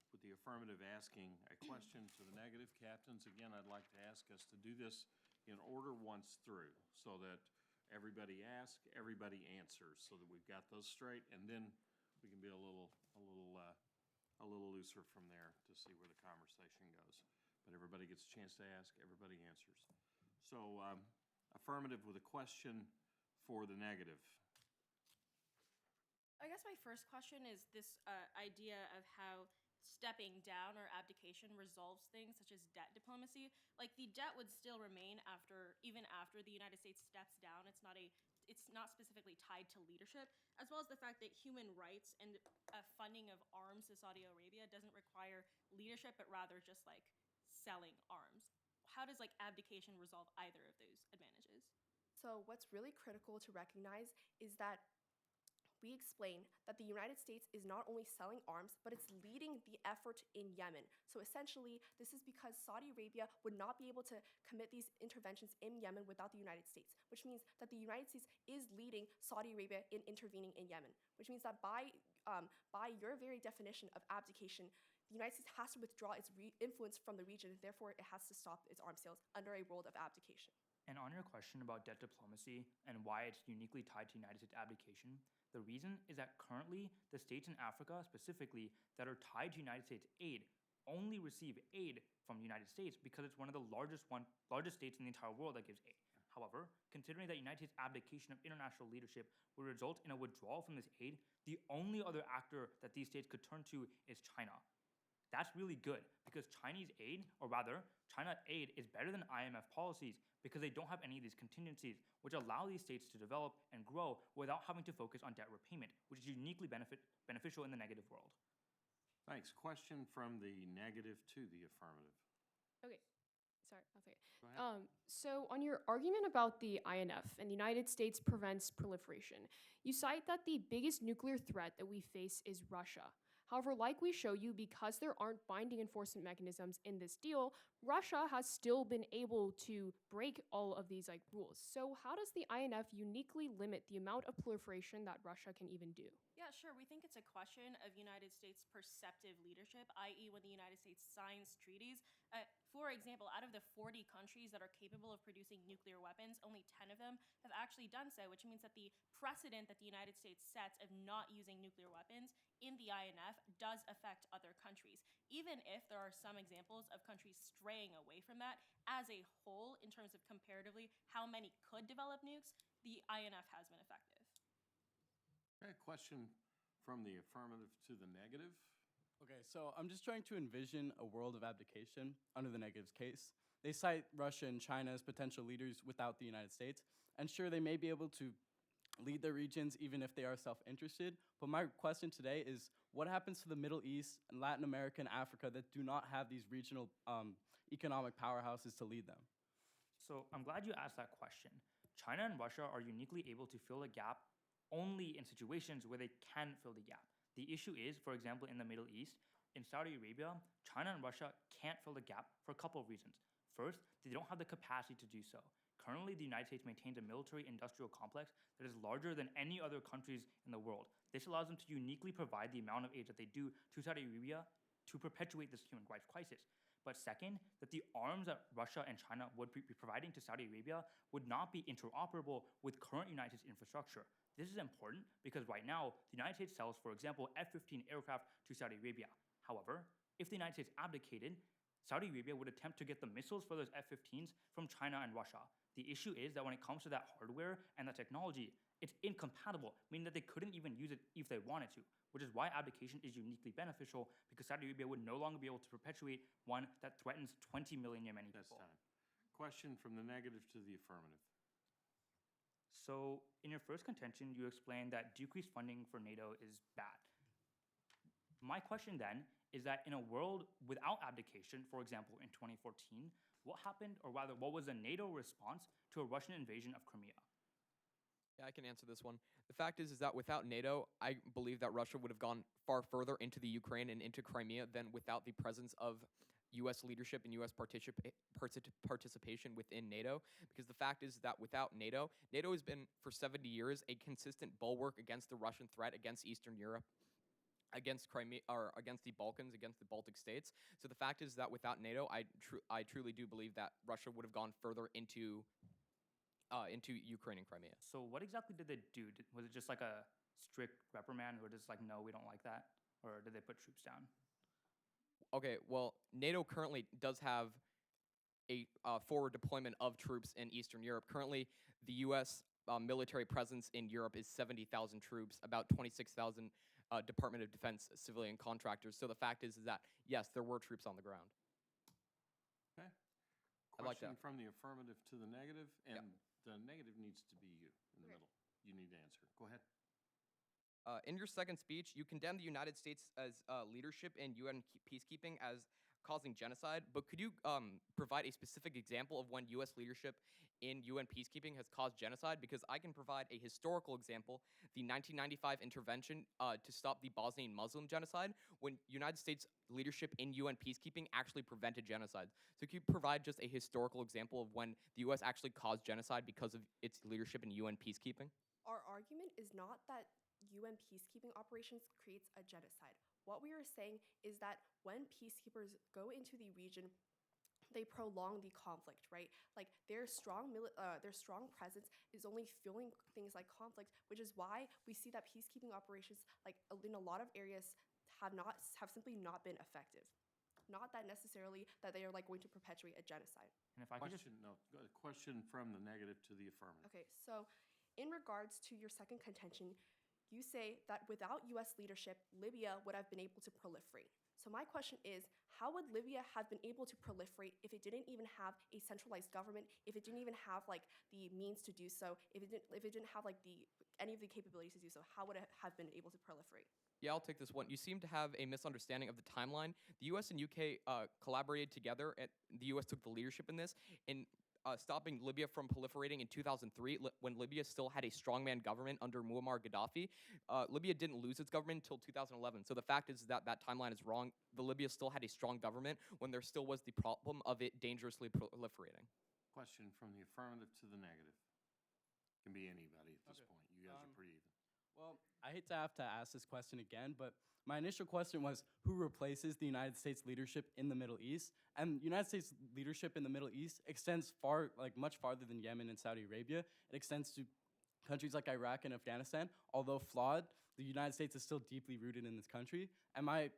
with the affirmative asking a question to the negative. Captains, again, I'd like to ask us to do this in order once through, so that everybody asks, everybody answers, so that we've got those straight, and then we can be a little looser from there to see where the conversation goes. But everybody gets a chance to ask, everybody answers. So, affirmative with a question for the negative. I guess my first question is this idea of how stepping down or abdication resolves things such as debt diplomacy. Like the debt would still remain even after the United States steps down. It's not specifically tied to leadership, as well as the fact that human rights and funding of arms to Saudi Arabia doesn't require leadership, but rather just like selling arms. How does like abdication resolve either of those advantages? So what's really critical to recognize is that we explain that the United States is not only selling arms, but it's leading the effort in Yemen. So essentially, this is because Saudi Arabia would not be able to commit these interventions in Yemen without the United States, which means that the United States is leading Saudi Arabia in intervening in Yemen, which means that by your very definition of abdication, the United States has to withdraw its influence from the region, therefore it has to stop its arms sales under a world of abdication. And on your question about debt diplomacy and why it's uniquely tied to United States abdication, the reason is that currently the states in Africa specifically that are tied to United States aid only receive aid from the United States because it's one of the largest states in the entire world that gives aid. However, considering that United States abdication of international leadership would result in a withdrawal from this aid, the only other actor that these states could turn to is China. That's really good because Chinese aid, or rather, China aid is better than IMF policies because they don't have any of these contingencies, which allow these states to develop and grow without having to focus on debt repayment, which is uniquely beneficial in the negative world. Thanks. Question from the negative to the affirmative. Okay. Sorry, I'll take it. Go ahead. So on your argument about the INF and the United States prevents proliferation, you cite that the biggest nuclear threat that we face is Russia. However, like we show you, because there aren't binding enforcement mechanisms in this deal, Russia has still been able to break all of these rules. So how does the INF uniquely limit the amount of proliferation that Russia can even do? Yeah, sure. We think it's a question of United States perceptive leadership, i.e. when the United States signs treaties. For example, out of the 40 countries that are capable of producing nuclear weapons, only 10 of them have actually done so, which means that the precedent that the United States sets of not using nuclear weapons in the INF does affect other countries. Even if there are some examples of countries straying away from that, as a whole, in terms of comparatively how many could develop nukes, the INF has been effective. Okay, question from the affirmative to the negative. Okay, so I'm just trying to envision a world of abdication under the negatives case. They cite Russia and China as potential leaders without the United States, and sure, they may be able to lead their regions even if they are self-interested, but my question today is, what happens to the Middle East and Latin America and Africa that do not have these regional economic powerhouses to lead them? So I'm glad you asked that question. China and Russia are uniquely able to fill a gap only in situations where they can fill the gap. The issue is, for example, in the Middle East, in Saudi Arabia, China and Russia can't fill the gap for a couple of reasons. First, they don't have the capacity to do so. Currently, the United States maintains a military-industrial complex that is larger than any other countries in the world. This allows them to uniquely provide the amount of aid that they do to Saudi Arabia to perpetuate this human rights crisis. But second, that the arms that Russia and China would be providing to Saudi Arabia would not be interoperable with current United States infrastructure. This is important because right now, the United States sells, for example, F-15 aircraft to Saudi Arabia. However, if the United States abdicated, Saudi Arabia would attempt to get the missiles for those F-15s from China and Russia. The issue is that when it comes to that hardware and that technology, it's incompatible, meaning that they couldn't even use it if they wanted to, which is why abdication is uniquely beneficial because Saudi Arabia would no longer be able to perpetuate one that threatens 20 million Yemeni That's people. time. Question from the negative to the affirmative. So in your first contention, you explained that decreased funding for NATO is bad. My question then is that in a world without abdication, for example, in 2014, what happened, or rather, what was the NATO response to a Russian invasion of Crimea? Yeah, I can answer this one. The fact is that without NATO, I believe that Russia would have gone far further into the Ukraine and into Crimea than without the presence of U.S. leadership and U.S. participation within NATO. Because the fact is that without NATO, NATO has been for 70 years a consistent bulwark against the Russian threat against Eastern Europe. against Crimea or against the Balkans, against the Baltic states. So the fact is that without NATO, I truly do believe that Russia would have gone further into Ukraine and Crimea. So what exactly did they do? Was it just like a strict reprimand, or just like, no, we don't like that? Or did they put troops down? Okay, well, NATO currently does have a forward deployment of troops in Eastern Europe. Currently, the U.S. Military presence in Europe is 70,000 troops, about 26,000 Department of Defense civilian contractors. So the fact is that, yes, there were troops on the ground. Okay. I like Question that. from the affirmative to the negative, and Yep. the negative needs to be you in the middle. You need to answer. Go ahead. In your second speech, you condemned the United States as leadership in UN peacekeeping as causing genocide, but could you provide a specific example of when U.S. leadership in UN peacekeeping has caused genocide? Because I can provide a historical example, the 1995 intervention to stop the Bosnian Muslim genocide, when United States leadership in UN peacekeeping actually prevented genocide. So could you provide just a historical example of when the U.S. actually caused genocide because of its leadership in UN peacekeeping? Our argument is not that UN peacekeeping operations creates a genocide. What we are saying is that when peacekeepers go into the region, they prolong the conflict, right? Like their strong presence is only fueling things like conflict, which is why we see that peacekeeping operations, like in a lot of areas, have simply not been effective. Not that necessarily that they are like going to perpetuate a genocide. And if I could just Question from the negative to the affirmative. Okay, so in regards to your second contention, you say that without US leadership, Libya would have been able to proliferate. So my question is, how would Libya have been able to proliferate if it didn't even have a centralized government, if it didn't even have like the means to do so, if it didn't have like any of the capabilities to do so? How would it have been able to proliferate? Yeah, I'll take this one. You seem to have a misunderstanding of the timeline. The U.S. and UK collaborated together, and the U.S. took the leadership in this in stopping Libya from proliferating in 2003, when Libya still had a strongman government under Muammar Gaddafi. Libya didn't lose its government until 2011. So the fact is that that timeline is wrong. The Libya still had a strong government when there still was the problem of it dangerously proliferating. Question from the affirmative to the negative. Can be anybody at this point. You guys are pretty even. Well, I hate to have to ask this question again, but my initial question was, who replaces the United States leadership in the Middle East? And the United States leadership in the Middle East extends much farther than Yemen and Saudi Arabia. It extends to countries like Iraq and Afghanistan. Although flawed, the United States is still deeply rooted in this country. And my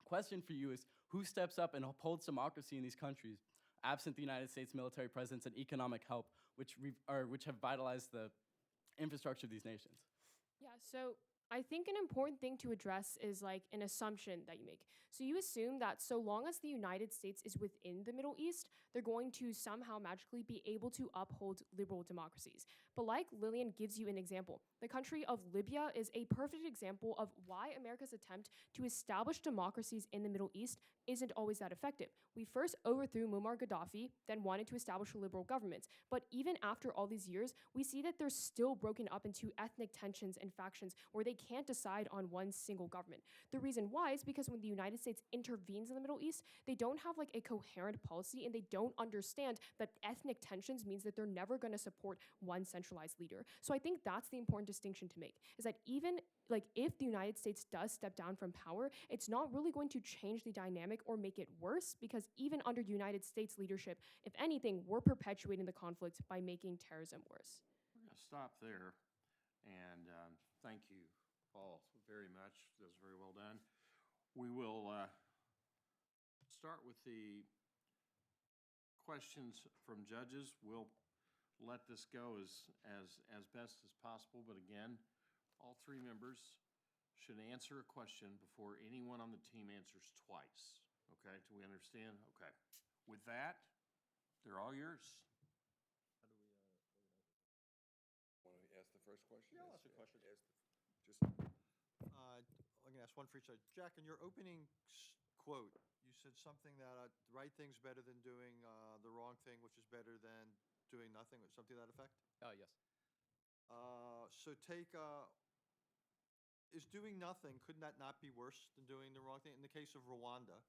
question for you is, who steps up and upholds democracy in these countries, absent the United States military presence and economic help, which have vitalized the infrastructure of these nations? Yeah, so I think an important thing to address is like an assumption that you make. So you assume that so long as the United States is within the Middle East, they're going to somehow magically be able to uphold liberal democracies. But like Lillian gives you an example, the country of Libya is a perfect example of why America's attempt to establish democracies in the Middle East isn't always that effective. We first overthrew Muammar Gaddafi, then wanted to establish liberal governments. But even after all these years, we see that they're still broken up into ethnic tensions and factions where they can't decide on one single government. The reason why is because when the United States intervenes in the Middle East, they don't have like a coherent policy, and they don't understand that ethnic tensions means that they're never going to support one centralized leader. So I think that's the important distinction to make, is that even like if the United States does step down from power, it's not really going to change the dynamic or make it worse, because even under United States leadership, if anything, we're perpetuating the conflict by making terrorism worse. We're going to stop there. And thank you all very much. That was very well done. We will start with the questions from judges. We'll let this go as best as possible. But again, all three members should answer a question before anyone on the team answers twice. Okay, do we understand? Okay. With that, they're all yours. Want to ask the first question? Yeah, I'll ask a question. I'm going to ask one for each side. Jack, in your opening quote, you said something that the right thing's better than doing the wrong thing, which is better than doing nothing, or something to that effect? Yes. So is doing nothing, couldn't that not be worse than doing the wrong thing? In the case of Rwanda,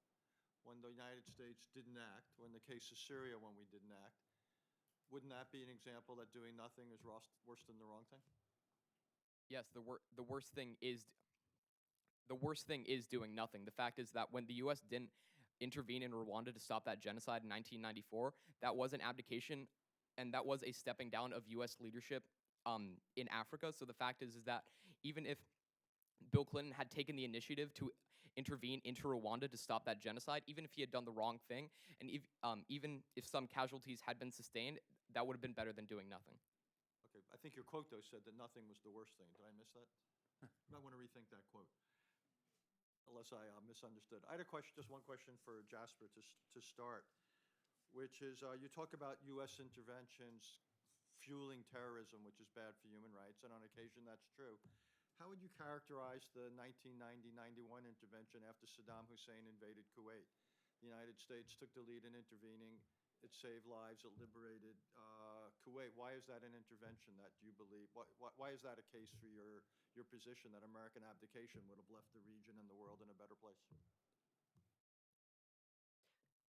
when the United States didn't act, or in the case of Syria when we didn't act, wouldn't that be an example that doing nothing is worse than the wrong thing? Yes, the worst thing is the worst thing is doing nothing. The fact is that when the U.S. didn't intervene in Rwanda to stop that genocide in 1994, that was an abdication, and that was a stepping down of U.S. leadership in Africa. So the fact is that even if Bill Clinton had taken the initiative to intervene into Rwanda to stop that genocide, even if he had done the wrong thing, and even if some casualties had been sustained, that would have been better than doing nothing. Okay, I think your quote, though, said that nothing was the worst thing. Did I miss that? You might want to rethink that quote, unless I misunderstood. I had just one question for Jasper to start, which is you talk about U.S. interventions fueling terrorism, which is bad for human rights, and on occasion that's true. How would you characterize the 1990-91 intervention after Saddam Hussein invaded Kuwait? The United States took the lead in intervening. It saved lives. It liberated Kuwait. Why is that an intervention that you believe? Why is that a case for your position that American abdication would have left the region and the world in a better place?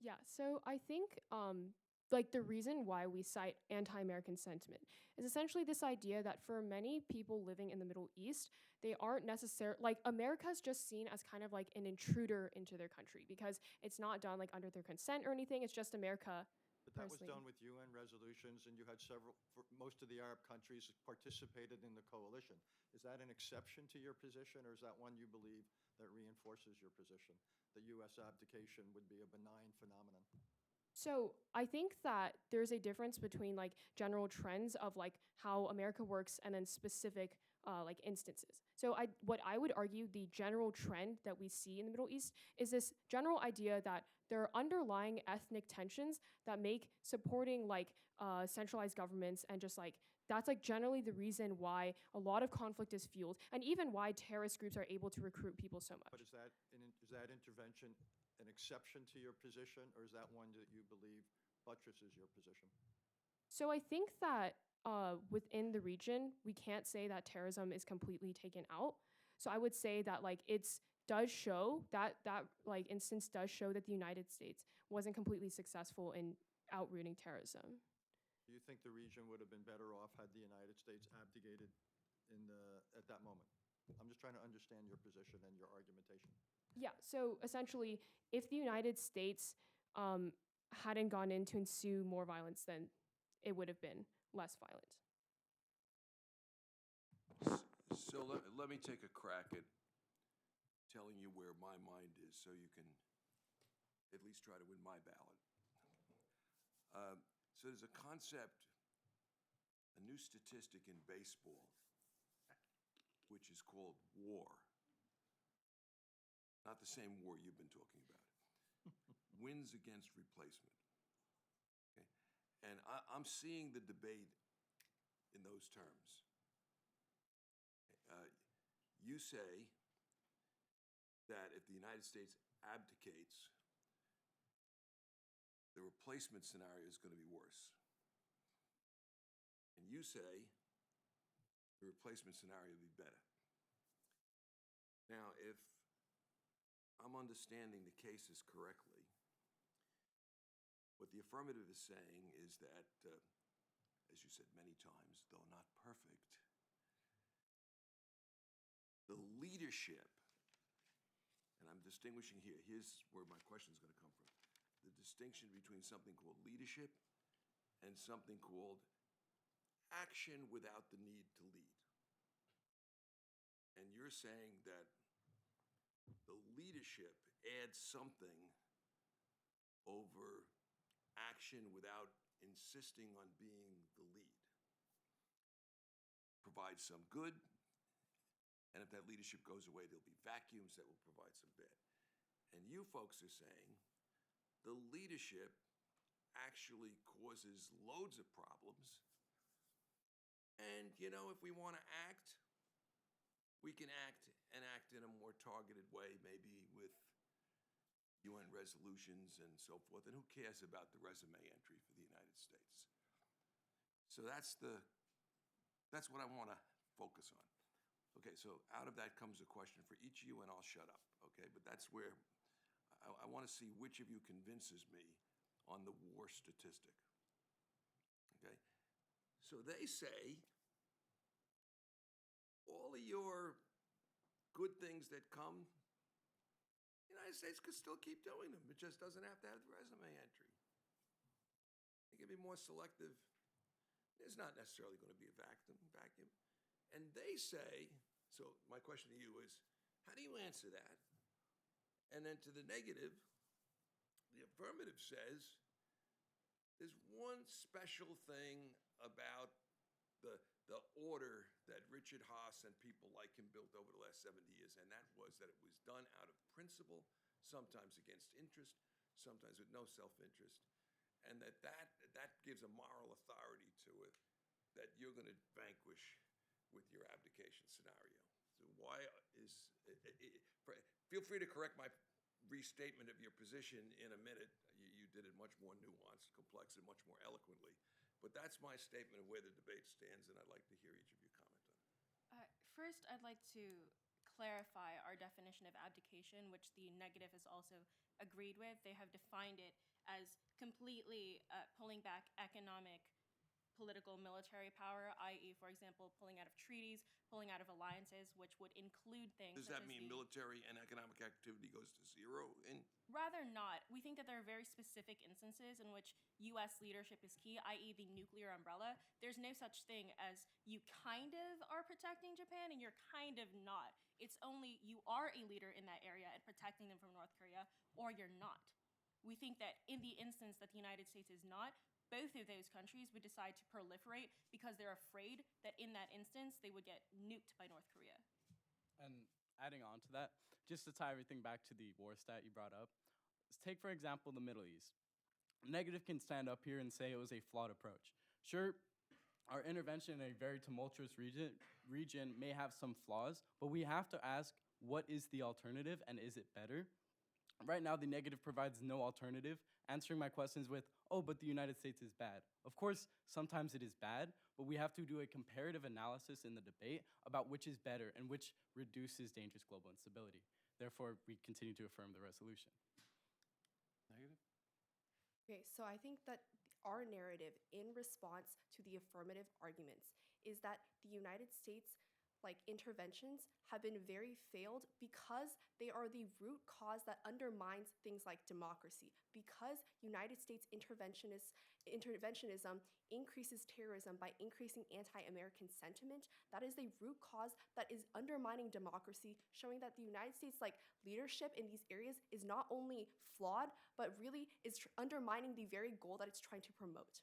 Yeah, so I think like the reason why we cite anti-American sentiment is essentially this idea that for many people living in the Middle East, they aren't necessarily, like America's just seen as kind of like an intruder into their country because it's not done like under their consent or anything, it's just America. But that was done with UN resolutions, and you had most of the Arab countries participated in the coalition. Is that an exception to your position, or is that one you believe that reinforces your position, that U.S. abdication would be a benign phenomenon? So I think that there's a difference between like general trends of like how America works and then specific like instances. So what I would argue the general trend that we see in the Middle East is this general idea that there are underlying ethnic tensions that make supporting like centralized governments and just like that's like generally the reason why a lot of conflict is fueled and even why terrorist groups are able to recruit people so much. But is that intervention an exception to your position, or is that one that you believe buttresses your position? So I think that within the region, we can't say that terrorism is completely taken out. So I would say that like does show that like instance does show that the United States wasn't completely successful in outrooting terrorism. Do you think the region would have been better off had the United States abdicated at that moment? I'm just trying to understand your position and your argumentation. Yeah, so essentially, if the United States hadn't gone in to ensue more violence, then it would have been less violent. So let me take a crack at telling you where my mind is so you can at least try to win my ballot. So there's a concept, a new statistic in baseball, which is called WAR. Not the same war you've been talking about. Wins against replacement. Okay? And I'm seeing the debate in those terms. You say that if the United States abdicates, the replacement scenario is going to be worse. And you say the replacement scenario will be better. Now, if I'm understanding the cases correctly, what the affirmative is saying is that, as you said many times, though not perfect, the leadership, and I'm distinguishing here, here's where my question is going to come from, the distinction between something called leadership and something called action without the need to lead. And you're saying that the leadership adds something over action without insisting on being the lead. Provides some good, and if that leadership goes away, there'll be vacuums that will provide some bad. And you folks are saying the leadership actually causes loads of problems. And, you know, if we want to act, we can act in a more targeted way, maybe with UN resolutions and so forth. And who cares about the resume entry for the United States? So that's what I want to focus on. Okay, so out of that comes a question for each of you, and I'll shut up, okay? But that's where I want to see which of you convinces me on the war statistic, okay? So they say all of your good things that come, the United States could still keep doing them. It just doesn't have to have the resume entry. It can be more selective. There's not necessarily going to be a vacuum. And they say, so my question to you is, how do you answer that? And then to the negative, the affirmative says, there's one special thing about the order that Richard Haass and people like him built over the last 70 years, and that was that it was done out of principle, sometimes against interest, sometimes with no self-interest, and that gives a moral authority to it that you're going to vanquish with your abdication scenario. So why is feel free to correct my restatement of your position in a minute. You did it much more nuanced, complex, and much more eloquently. But that's my statement of where the debate stands, and I'd like to hear each of you comment on it. First, I'd like to clarify our definition of abdication, which the negative has also agreed with. They have defined it as completely pulling back economic, political, military power, i.e., for example, pulling out of treaties, pulling out of alliances, which would include things Does such that as mean military and economic activity goes to zero? Rather not. We think that there are very specific instances in which U.S. leadership is key, i.e. the nuclear umbrella. There's no such thing as you kind of are protecting Japan and you're kind of not. It's only you are a leader in that area and protecting them from North Korea, or you're not. We think that in the instance that the United States is not, both of those countries would decide to proliferate because they're afraid that in that instance they would get nuked by North Korea. And adding on to that, just to tie everything back to the war stat you brought up, take, for example, the Middle East. Negative can stand up here and say it was a flawed approach. Sure, our intervention in a very tumultuous region may have some flaws, but we have to ask, what is the alternative and is it better? Right now, the negative provides no alternative, answering my questions with, oh, but the United States is bad. Of course, sometimes it is bad, but we have to do a comparative analysis in the debate about which is better and which reduces dangerous global instability. Therefore, we continue to affirm the resolution. Negative? Okay, so I think that our narrative in response to the affirmative arguments is that the United States interventions have been very failed because they are the root cause that undermines things like democracy. Because United States interventionism increases terrorism by increasing anti-American sentiment, that is the root cause that is undermining democracy, showing that the United States leadership in these areas is not only flawed, but really is undermining the very goal that it's trying to promote.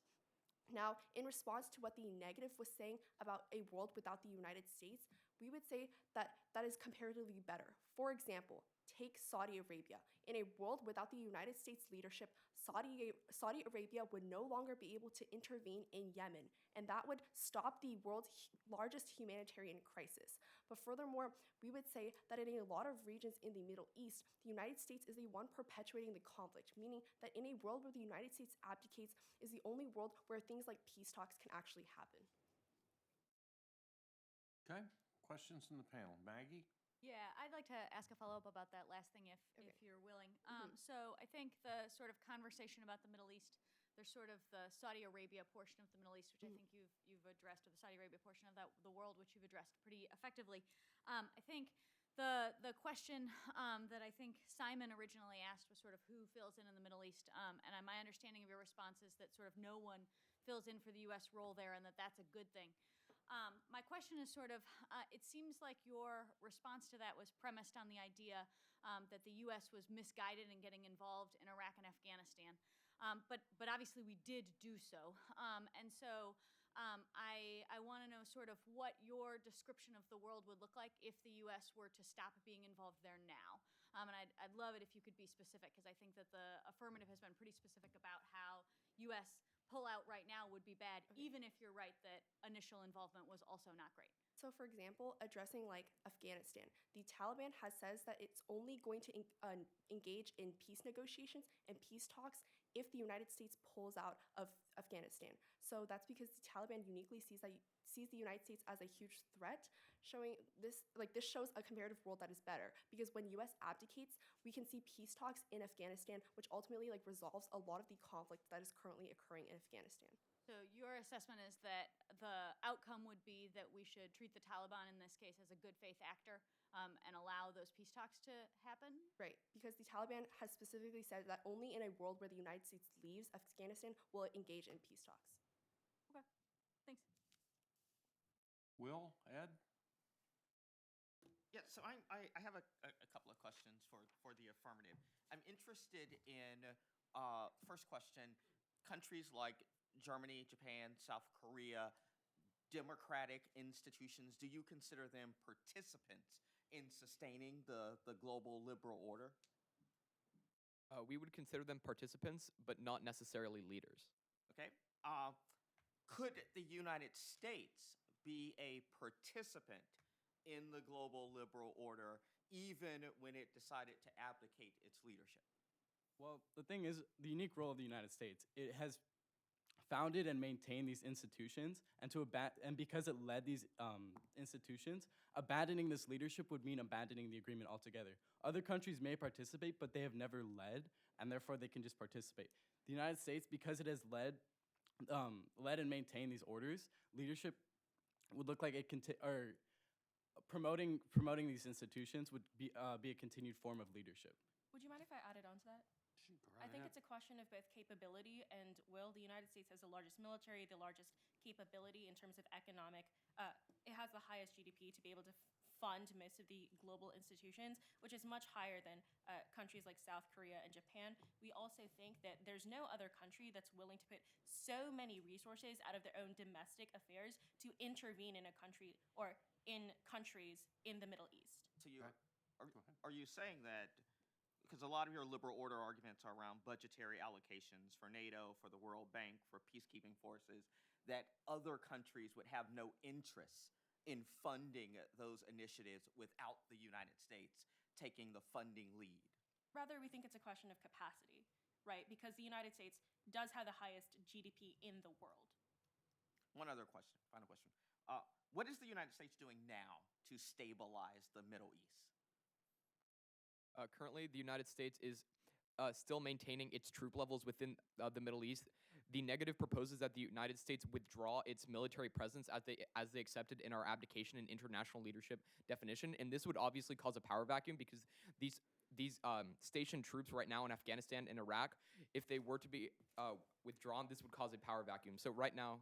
Now, in response to what the negative was saying about a world without the United States, we would say that that is comparatively better. For example, take Saudi Arabia. In a world without the United States leadership, Saudi Arabia would no longer be able to intervene in Yemen, and that would stop the world's largest humanitarian crisis. But furthermore, we would say that in a lot of regions in the Middle East, the United States is the one perpetuating the conflict, meaning that in a world where the United States abdicates is the only world where things like peace talks can actually happen. Okay, questions from the panel. Maggie? Yeah, I'd like to ask a follow-up about that last thing if you're willing. So I think the sort of conversation about the Middle East, there's sort of the Saudi Arabia portion of the Middle East, which I think you've addressed, or the Saudi Arabia portion of the world, which you've addressed pretty effectively. I think the question that I think Simon originally asked was sort of who fills in the Middle East, and my understanding of your response is that sort of no one fills in for the U.S. role there, and that's a good thing. My question is sort of, it seems like your response to that was premised on the idea that the U.S. was misguided in getting involved in Iraq and Afghanistan. But obviously we did do so. And so I want to know sort of what your description of the world would look like if the U.S. were to stop being involved there now. And I'd love it if you could be specific, because I think that the affirmative has been pretty specific about how U.S. pull out right now would be bad, even if you're right that initial involvement was also not great. So for example, addressing Afghanistan, the Taliban says that it's only going to engage in peace negotiations and peace talks if the United States pulls out of Afghanistan. So that's because the Taliban uniquely sees the United States as a huge threat, showing this shows a comparative world that is better, because when US abdicates, we can see peace talks in Afghanistan, which ultimately resolves a lot of the conflict that is currently occurring in Afghanistan. So your assessment is that the outcome would be that we should treat the Taliban in this case as a good faith actor and allow those peace talks to happen? Right, because the Taliban has specifically said that only in a world where the United States leaves Afghanistan will it engage in peace talks. Okay, thanks. Will, Ed? Yeah, so I have a couple of questions for the affirmative. I'm interested in, first question, countries like Germany, Japan, South Korea, democratic institutions, do you consider them participants in sustaining the global liberal order? We would consider them participants, but not necessarily leaders. Okay. Could the United States be a participant in the global liberal order even when it decided to abdicate its leadership? Well, the thing is, the unique role of the United States, it has founded and maintained these institutions, and because it led these institutions, abandoning this leadership would mean abandoning the agreement altogether. Other countries may participate, but they have never led, and therefore they can just participate. The United States, because it has led and maintained these orders, leadership would look like promoting these institutions would be a continued form of leadership. Would you mind if I added on to that? I think it's a question of both capability and will. The United States has the largest military, the largest capability in terms of economic. It has the highest GDP to be able to fund most of the global institutions, which is much higher than countries like South Korea and Japan. We also think that there's no other country that's willing to put so many resources out of their own domestic affairs to intervene in a country or in countries in the Middle East. So are you saying that, because a lot of your liberal order arguments are around budgetary allocations for NATO, for the World Bank, for peacekeeping forces, that other countries would have no interest in funding those initiatives without the United States taking the funding lead? Rather, we think it's a question of capacity, right? Because the United States does have the highest GDP in the world. One other question, final question. What is the United States doing now to stabilize the Middle East? Currently, the United States is still maintaining its troop levels within the Middle East. The negative proposes that the United States withdraw its military presence as they accepted in our abdication and international leadership definition, and this would obviously cause a power vacuum because these stationed troops right now in Afghanistan and Iraq, if they were to be withdrawn, this would cause a power vacuum. So right now,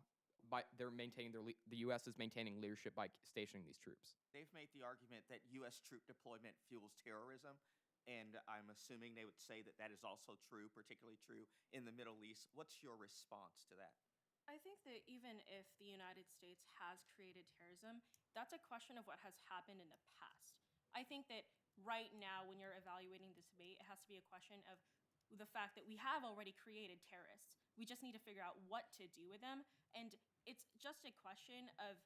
they're maintaining the U.S. is maintaining leadership by stationing these troops. They've made the argument that U.S. troop deployment fuels terrorism, and I'm assuming they would say that that is also true, particularly true in the Middle East. What's your response to that? I think that even if the United States has created terrorism, that's a question of what has happened in the past. I think that right now, when you're evaluating this debate, it has to be a question of the fact that we have already created terrorists. We just need to figure out what to do with them, and it's just a question of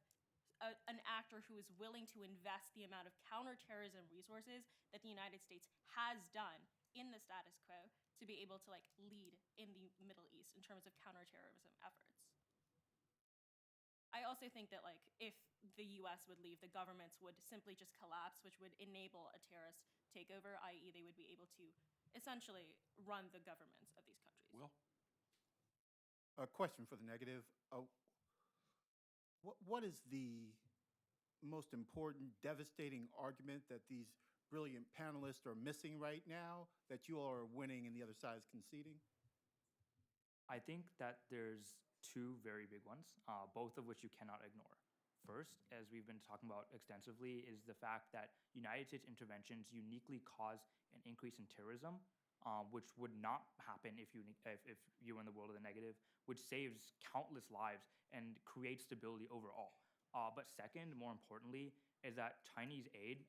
an actor who is willing to invest the amount of counterterrorism resources that the United States has done in the status quo to be able to lead in the Middle East in terms of counterterrorism efforts. I also think that if the U.S. would leave, the governments would simply just collapse, which would enable a terrorist takeover, i.e. they would be able to essentially run the governments of these countries. Will? A question for the negative. What is the most important, devastating argument that these brilliant panelists are missing right now that you all are winning and the other side is conceding? I think that there's two very big ones, both of which you cannot ignore. First, as we've been talking about extensively, is the fact that United States interventions uniquely cause an increase in terrorism, which would not happen if you were in the world of the negative, which saves countless lives and creates stability overall. But second, more importantly, is that Chinese aid,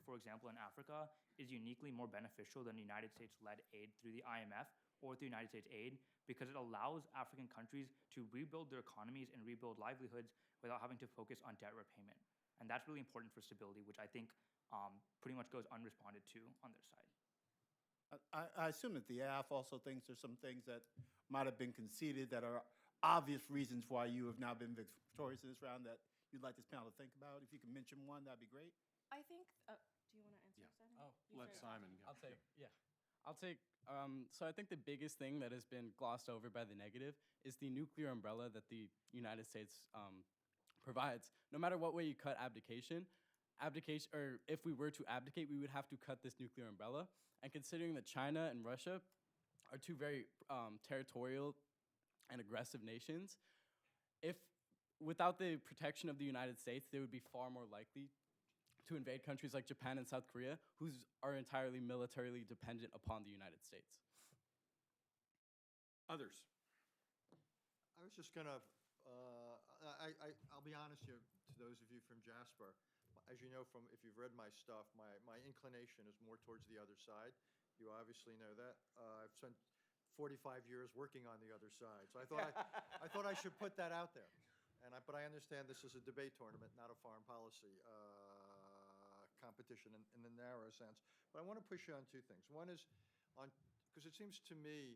for example in Africa, is uniquely more beneficial than United States-led aid through the IMF or through United States aid because it allows African countries to rebuild their economies and rebuild livelihoods without having to focus on debt repayment. And that's really important for stability, which I think pretty much goes unresponded to on their side. I assume that the AF also thinks there's some things that might have been conceded that are obvious reasons why you have now been victorious in this round that you'd like this panel to think about. If you can mention one, that'd be great. I think, do you want to answer Simon? Oh, let Simon go. I'll take, so I think the biggest thing that has been glossed over by the negative is the nuclear umbrella that the United States provides. No matter what way you cut abdication, abdication, or if we were to abdicate, we would have to cut this nuclear umbrella. And considering that China and Russia are two very territorial and aggressive nations, if without the protection of the United States, they would be far more likely to invade countries like Japan and South Korea, who are entirely militarily dependent upon the United States. Others? I was just gonna, I'll be honest here to those of you from Jasper. As you know from, if you've read my stuff, my inclination is more towards the other side. You obviously know that. I've spent 45 years working on the other side, so I thought I should put that out there. But I understand this is a debate tournament, not a foreign policy competition in the narrow sense. But I want to push you on two things. One is because it seems to me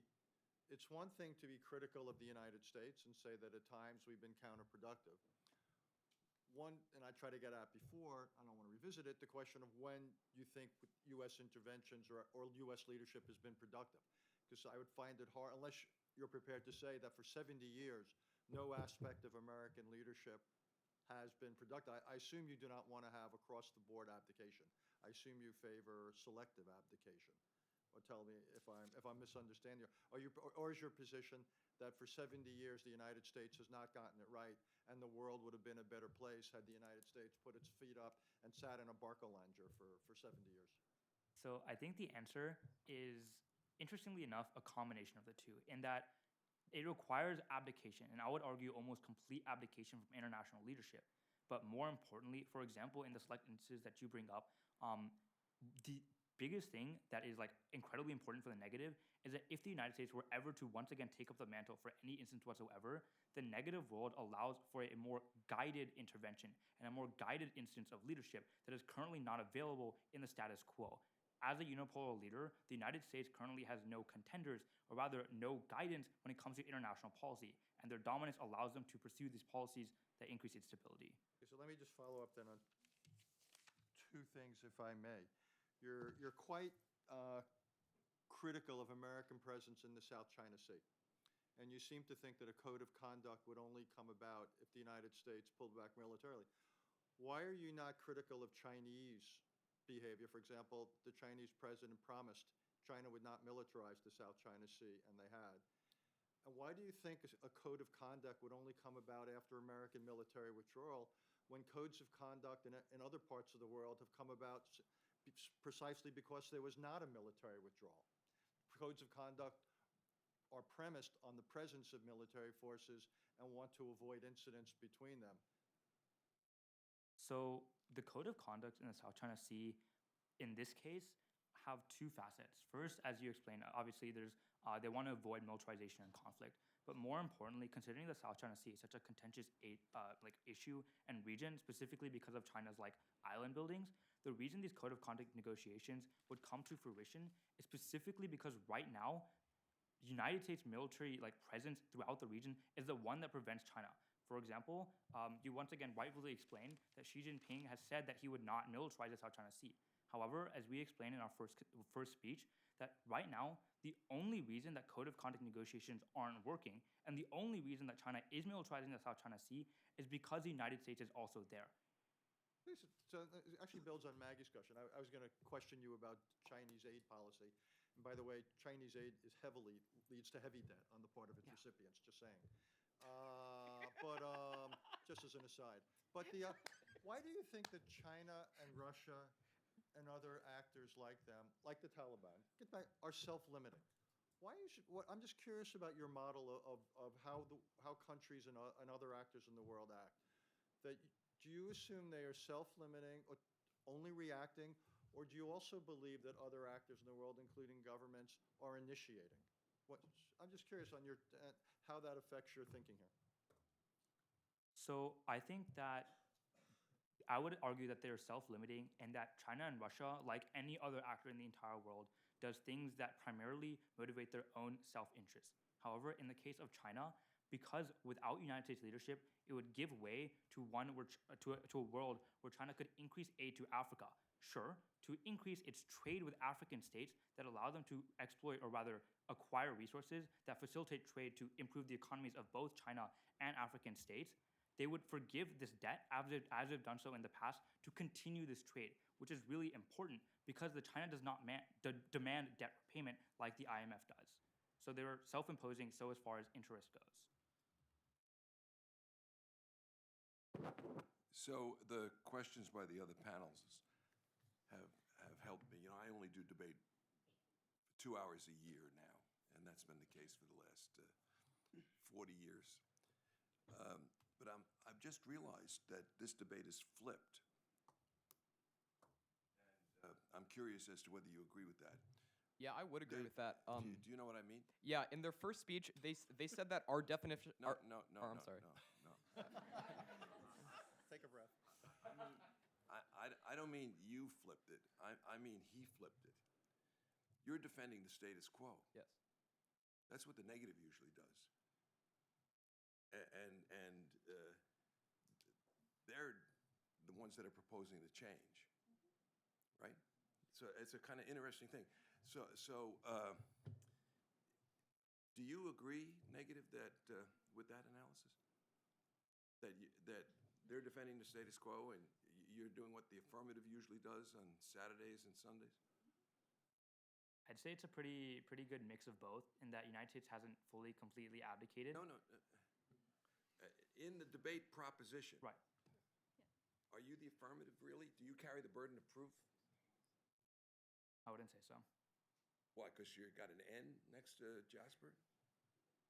it's one thing to be critical of the United States and say that at times we've been counterproductive. And I tried to get at before, I don't want to revisit it, the question of when you think U.S. interventions or U.S. leadership has been productive. Because I would find it hard, unless you're prepared to say that for 70 years, no aspect of American leadership has been productive. I assume you do not want to have across-the-board abdication. I assume you favor selective abdication. Or tell me if I'm misunderstanding you. Or is your position that for 70 years the United States has not gotten it right and the world would have been a better place had the United States put its feet up and sat in a Barcalounger for 70 years? So I think the answer is, interestingly enough, a combination of the two, in that it requires abdication, and I would argue almost complete abdication from international leadership. But more importantly, for example, in the select instances that you bring up, the biggest thing that is like incredibly important for the negative is that if the United States were ever to once again take up the mantle for any instance whatsoever, the negative world allows for a more guided intervention and a more guided instance of leadership that is currently not available in the status quo. As a unipolar leader, the United States currently has no contenders, or rather no guidance when it comes to international policy, and their dominance allows them to pursue these policies that increase its stability. Okay, so let me just follow up then on two things, if I may. You're quite critical of American presence in the South China Sea. And you seem to think that a code of conduct would only come about if the United States pulled back militarily. Why are you not critical of Chinese behavior? For example, the Chinese president promised China would not militarize the South China Sea, and they had. And why do you think a code of conduct would only come about after American military withdrawal when codes of conduct in other parts of the world have come about precisely because there was not a military withdrawal? Codes of conduct are premised on the presence of military forces and want to avoid incidents between them. So the code of conduct in the South China Sea, in this case, have two facets. First, as you explained, obviously they want to avoid militarization and conflict. But more importantly, considering the South China Sea is such a contentious issue and region, specifically because of China's island buildings, the reason these code of conduct negotiations would come to fruition is specifically because right now, United States military presence throughout the region is the one that prevents China. For example, you once again rightfully explained that Xi Jinping has said that he would not militarize the South China Sea. However, as we explained in our first speech, that right now, the only reason that code of conduct negotiations aren't working, and the only reason that China is militarizing the South China Sea, is because the United States is also there. So it actually builds on Maggie's question. I was going to question you about Chinese aid policy. And by the way, Chinese aid leads to heavy debt on the part of its recipients, just saying. But just as an aside. But why do you think that China and Russia and other actors like them, like the Taliban, are self-limiting? I'm just curious about your model of how countries and other actors in the world act. Do you assume they are self-limiting or only reacting, or do you also believe that other actors in the world, including governments, are initiating? I'm just curious on how that affects your thinking here. So I think that I would argue that they're self-limiting and that China and Russia, like any other actor in the entire world, does things that primarily motivate their own self-interest. However, in the case of China, because without United States leadership, it would give way to a world where China could increase aid to Africa. Sure, to increase its trade with African states that allow them to exploit, or rather acquire resources that facilitate trade to improve the economies of both China and African states. they would forgive this debt as they've done so in the past to continue this trade, which is really important because the China does not demand debt repayment like the IMF does. So they're self-imposing so as far as interest goes. So the questions by the other panels have helped me. I only do debate 2 hours a year now, and that's been the case for the last 40 years. But I've just realized that this debate is flipped. And I'm curious as to whether you agree with that. Yeah, I would agree with that. Do you know what I mean? Yeah, in their first speech, they said that our definition. No. I'm sorry. No. Take a breath. I don't mean you flipped it. I mean he flipped it. You're defending the status quo. Yes. That's what the negative usually does. And they're the ones that are proposing the change, right? So it's a kind of interesting thing. So do you agree, negative, that with that analysis, that they're defending the status quo and you're doing what the affirmative usually does on Saturdays and Sundays? I'd say it's a pretty good mix of both, in that United States hasn't fully, completely abdicated. No. In the debate proposition, Right. Are you the affirmative, really? Do you carry the burden of proof? I wouldn't say so. Why, because you got an N next to Jasper?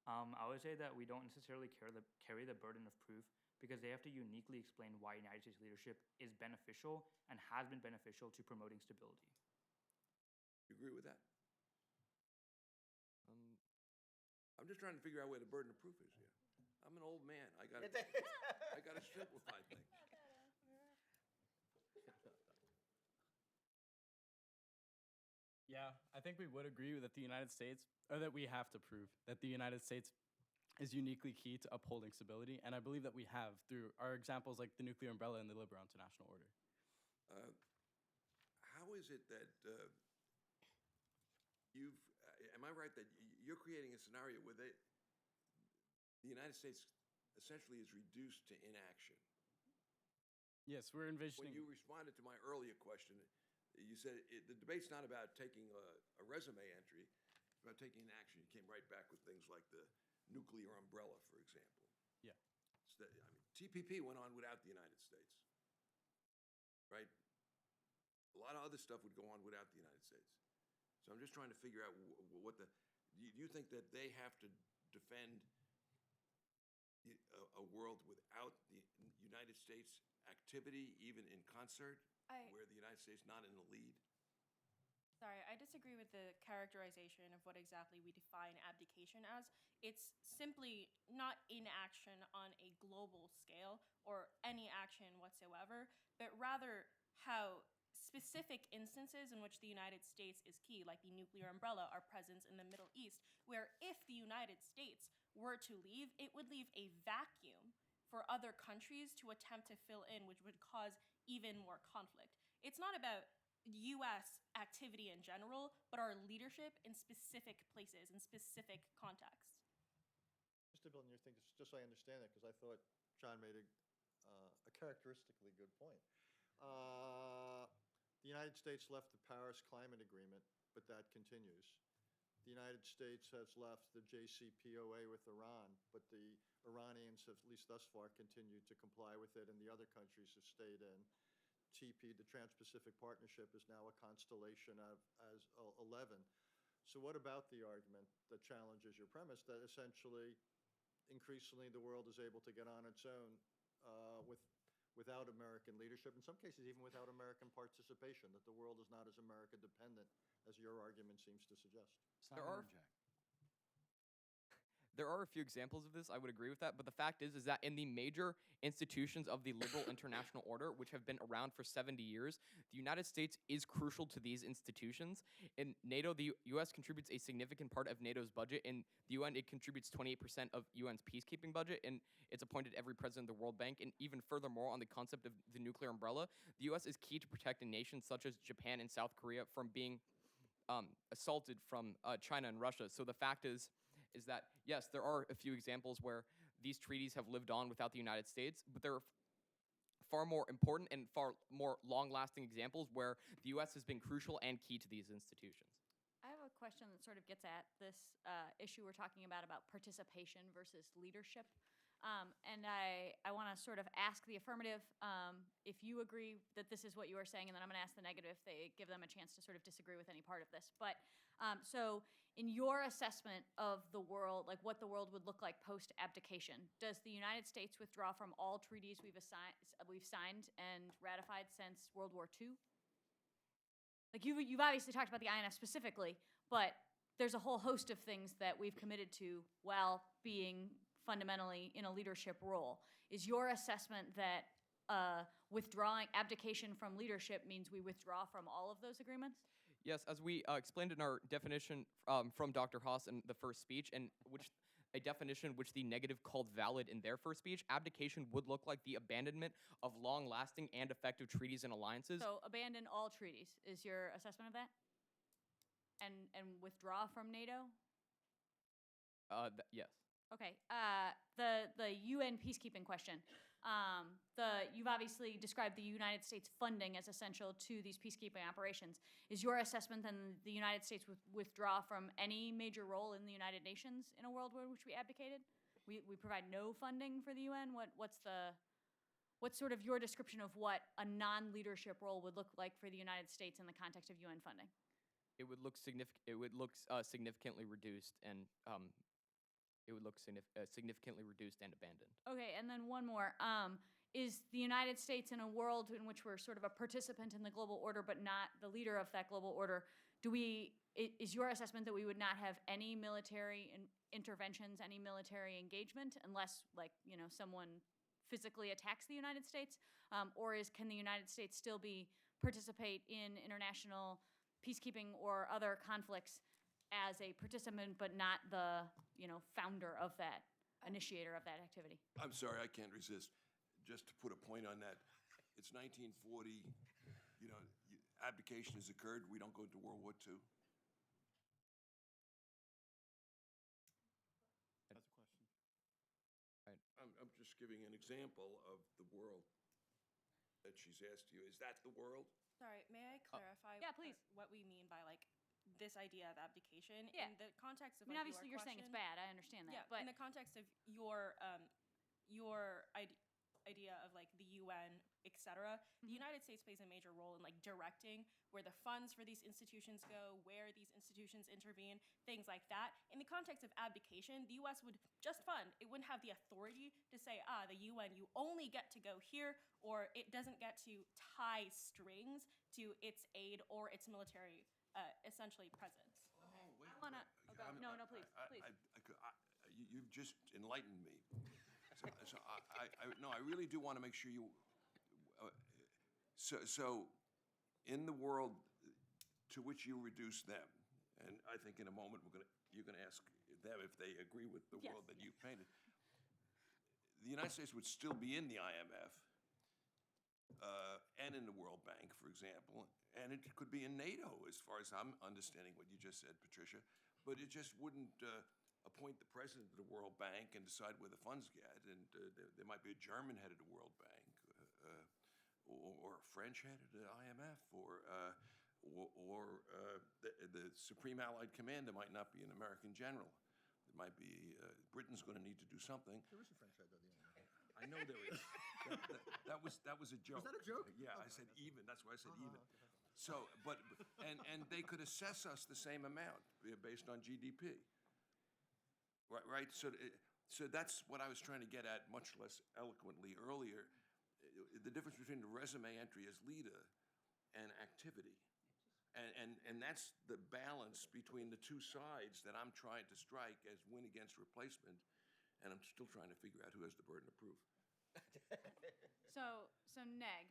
I would say that we don't necessarily carry the burden of proof because they have to uniquely explain why United States leadership is beneficial and has been beneficial to promoting stability. You agree with that? I'm just trying to figure out where the burden of proof is here. I'm an old man. I got to simplify things. Yeah, I think we would agree that the United States, or that we have to prove that the United States is uniquely key to upholding stability, and I believe that we have through our examples like the nuclear umbrella and the liberal international order. How is it that am I right that you're creating a scenario where the United States essentially is reduced to inaction? Yes, we're envisioning. When you responded to my earlier question, you said the debate's not about taking a resume entry, it's about taking an action. You came right back with things like the nuclear umbrella, for example. Yeah. TPP went on without the United States, right? A lot of other stuff would go on without the United States. So I'm just trying to figure out do you think that they have to defend a world without the United States activity, even in concert, where the United States not in the lead? Sorry, I disagree with the characterization of what exactly we define abdication as. It's simply not inaction on a global scale or any action whatsoever, but rather how specific instances in which the United States is key, like the nuclear umbrella, our presence in the Middle East, where if the United States were to leave, it would leave a vacuum for other countries to attempt to fill in, which would cause even more conflict. It's not about U.S. activity in general, but our leadership in specific places, in specific contexts. Just to build on your thing, just so I understand it, because I thought John made a characteristically good point. The United States left the Paris Climate Agreement, but that continues. The United States has left the JCPOA with Iran, but the Iranians have, at least thus far, continued to comply with it, and the other countries have stayed in. TP, the Trans-Pacific Partnership, is now a constellation of as 11. So what about the argument that challenges your premise that essentially, increasingly, the world is able to get on its own without American leadership, in some cases even without American participation, that the world is not as America dependent as your argument seems to suggest? There are a few examples of this. I would agree with that. But the fact is that in the major institutions of the liberal international order, which have been around for 70 years, the United States is crucial to these institutions. In NATO, the U.S. contributes a significant part of NATO's budget. In the UN, it contributes 28% of UN's peacekeeping budget, and it's appointed every president of the World Bank. And even furthermore, on the concept of the nuclear umbrella, the U.S. is key to protecting nations such as Japan and South Korea from being assaulted from China and Russia. So the fact is that, yes, there are a few examples where these treaties have lived on without the United States, but there are far more important and far more long-lasting examples where the U.S. has been crucial and key to these institutions. I have a question that sort of gets at this issue we're talking about participation versus leadership. And I want to sort of ask the affirmative if you agree that this is what you are saying, and then I'm going to ask the negative if they give them a chance to sort of disagree with any part of this. But so in your assessment of the world, like what the world would look like post-abdication, does the United States withdraw from all treaties we've signed and ratified since World War II? Like you've obviously talked about the INF specifically, but there's a whole host of things that we've committed to while being fundamentally in a leadership role. Is your assessment that abdication from leadership means we withdraw from all of those agreements? Yes, as we explained in our definition from Dr. Haass in the first speech, and a definition which the negative called valid in their first speech, abdication would look like the abandonment of long-lasting and effective treaties and alliances. So abandon all treaties is your assessment of that? And withdraw from NATO? Yes. Okay. The UN peacekeeping question. You've obviously described the United States funding as essential to these peacekeeping operations. Is your assessment then the United States would withdraw from any major role in the United Nations in a world in which we abdicated? We provide no funding for the UN? What's sort of your description of what a non-leadership role would look like for the United States in the context of UN funding? It would look significantly reduced and significantly reduced and abandoned. Okay, and then one more. Is the United States in a world in which we're sort of a participant in the global order but not the leader of that global order, is your assessment that we would not have any military interventions, any military engagement unless, like, someone physically attacks the United States? Or can the United States still participate in international peacekeeping or other conflicts as a participant but not the founder of that, initiator of that activity? I'm sorry, I can't resist. Just to put a point on that, it's 1940, abdication has occurred, we don't go to World War II. That's a question. I'm just giving an example of the world that she's asked you. Is that the world? Sorry, may I clarify Yeah, please. What we mean by this idea of abdication Yeah. in the context of Obviously your you're saying it's question? bad. I understand that. Yeah, but in the context of your idea of the UN, etc. The United States plays a major role in directing where the funds for these institutions go, where these institutions intervene, things like that. In the context of abdication, the U.S. would just fund. It wouldn't have the authority to say, the UN, you only get to go here, or it doesn't get to tie strings to its aid or its military, essentially, presence. Oh, wait. I wanna. No, please. You've just enlightened me. I really do want to make sure you. So, in the world to which you reduce them, and I think in a moment you're gonna ask them if they agree with the world that you've painted. The United States would still be in the IMF and in the World Bank, for example, and it could be in NATO, as far as I'm understanding what you just said, Patricia. But it just wouldn't appoint the president of the World Bank and decide where the funds get. And there might be a German head of the World Bank, or a French head of the IMF, or the Supreme Allied Commander might not be an American general. It might be Britain's going to need to do something. There is a French head of the IMF. I know there is. That was a joke. Was that a joke? Yeah, Okay, I said that's even. That's why I said even. Okay. So, and they could assess us the same amount based on GDP. Right. So that's what I was trying to get at, much less eloquently earlier. The difference between the resume entry as leader and activity, and that's the balance between the two sides that I'm trying to strike as win against replacement, and I'm still trying to figure out who has the burden of proof. So Neg,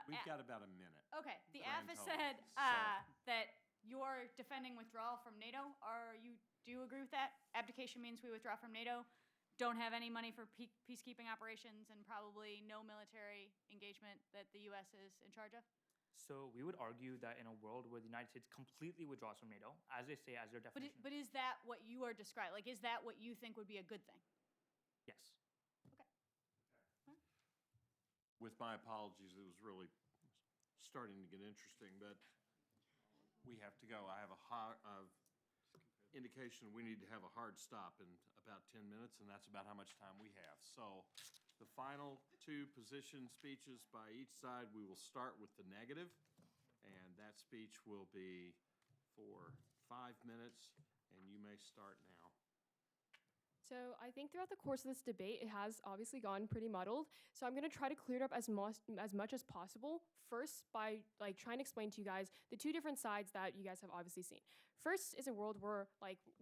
We've got about a minute. Okay, the Grand AF has total. said So- that you're defending withdrawal from NATO. Do you agree with that? Abdication means we withdraw from NATO, don't have any money for peacekeeping operations, and probably no military engagement that the U.S. is in charge of? So we would argue that in a world where the United States completely withdraws from NATO, as they say as their definition. But is that what you are describing? Like, is that what you think would be a good thing? Yes. With my apologies, it was really starting to get interesting, but we have to go. I have a indication we need to have a hard stop in about 10 minutes, and that's about how much time we have. So the final two position speeches by each side, we will start with the negative, and that speech will be for 5 minutes, and you may start now. So I think throughout the course of this debate, it has obviously gotten pretty muddled. So I'm going to try to clear it up as much as possible. First, by trying to explain to you guys the two different sides that you guys have obviously seen. First is a world where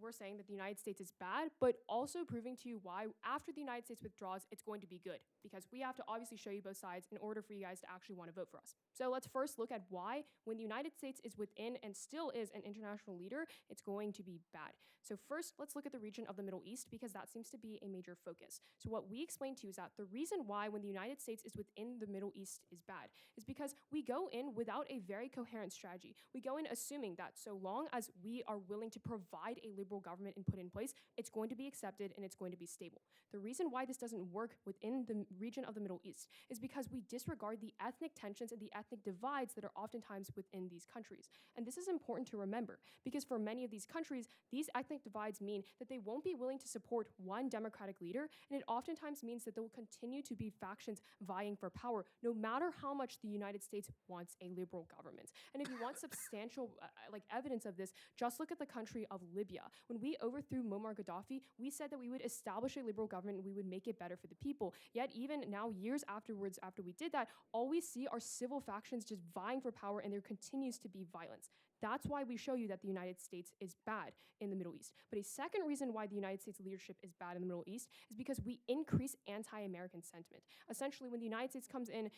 we're saying that the United States is bad, but also proving to you why after the United States withdraws, it's going to be good. Because we have to obviously show you both sides in order for you guys to actually want to vote for us. So let's first look at why when the United States is within and still is an international leader, it's going to be bad. So first, let's look at the region of the Middle East because that seems to be a major focus. So what we explained to you is that the reason why when the United States is within the Middle East is bad is because we go in without a very coherent strategy. We go in assuming that so long as we are willing to provide a liberal government and put in place, it's going to be accepted and it's going to be stable. The reason why this doesn't work within the region of the Middle East is because we disregard the ethnic tensions and the ethnic divides that are oftentimes within these countries. And this is important to remember because for many of these countries, these ethnic divides mean that they won't be willing to support one democratic leader, and it oftentimes means that there will continue to be factions vying for power, no matter how much the United States wants a liberal government. And if you want substantial evidence of this, just look at the country of Libya. When we overthrew Muammar Gaddafi, we said that we would establish a liberal government and we would make it better for the people. Yet even now, years afterwards, after we did that, all we see are civil factions just vying for power, and there continues to be violence. That's why we show you that the United States is bad in the Middle East. But a second reason why the United States leadership is bad in the Middle East is because we increase anti-American sentiment. Essentially, when the United States comes in,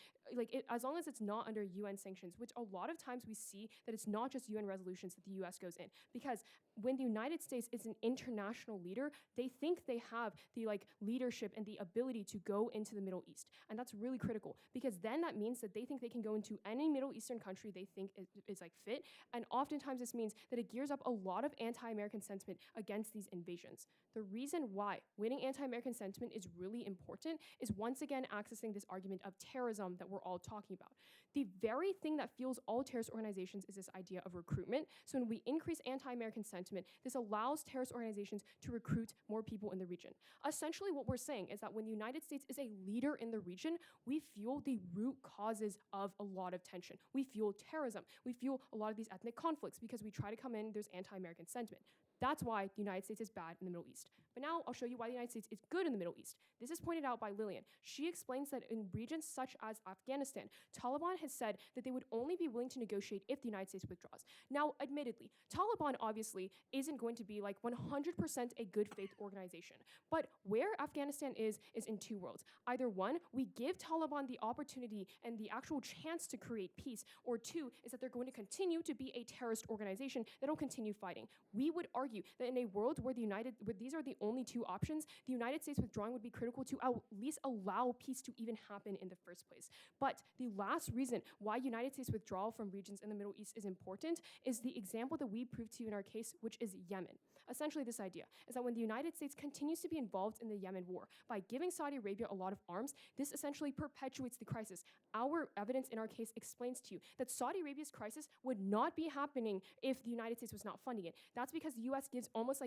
as long as it's not under UN sanctions, which a lot of times we see that it's not just UN resolutions that the US goes in. Because when the United States is an international leader, they think they have the leadership and the ability to go into the Middle East. And that's really critical because then that means that they think they can go into any Middle Eastern country they think is fit. And oftentimes this means that it gears up a lot of anti-American sentiment against these invasions. The reason why winning anti-American sentiment is really important is once again accessing this argument of terrorism that we're all talking about. The very thing that fuels all terrorist organizations is this idea of recruitment. So when we increase anti-American sentiment, this allows terrorist organizations to recruit more people in the region. Essentially what we're saying is that when the United States is a leader in the region, we fuel the root causes of a lot of tension. We fuel terrorism. We fuel a lot of these ethnic conflicts because we try to come in, there's anti-American sentiment. That's why the United States is bad in the Middle East. But now I'll show you why the United States is good in the Middle East. This is pointed out by Lillian. She explains that in regions such as Afghanistan, Taliban has said that they would only be willing to negotiate if the United States withdraws. Now, admittedly, Taliban obviously isn't going to be 100% a good faith organization. But where Afghanistan is in two worlds. Either one, we give Taliban the opportunity and the actual chance to create peace, or two, is that they're going to continue to be a terrorist organization that will continue fighting. We would argue that in a world where these are the only two options, the United States withdrawing would be critical to at least allow peace to even happen in the first place. But the last reason why United States withdrawal from regions in the Middle East is important is the example that we proved to you in our case, which is Yemen. Essentially, this idea is that when the United States continues to be involved in the Yemen war by giving Saudi Arabia a lot of arms, this essentially perpetuates the crisis. Our evidence in our case explains to you that Saudi Arabia's crisis would not be happening if the United States was not funding it. That's because the US gives almost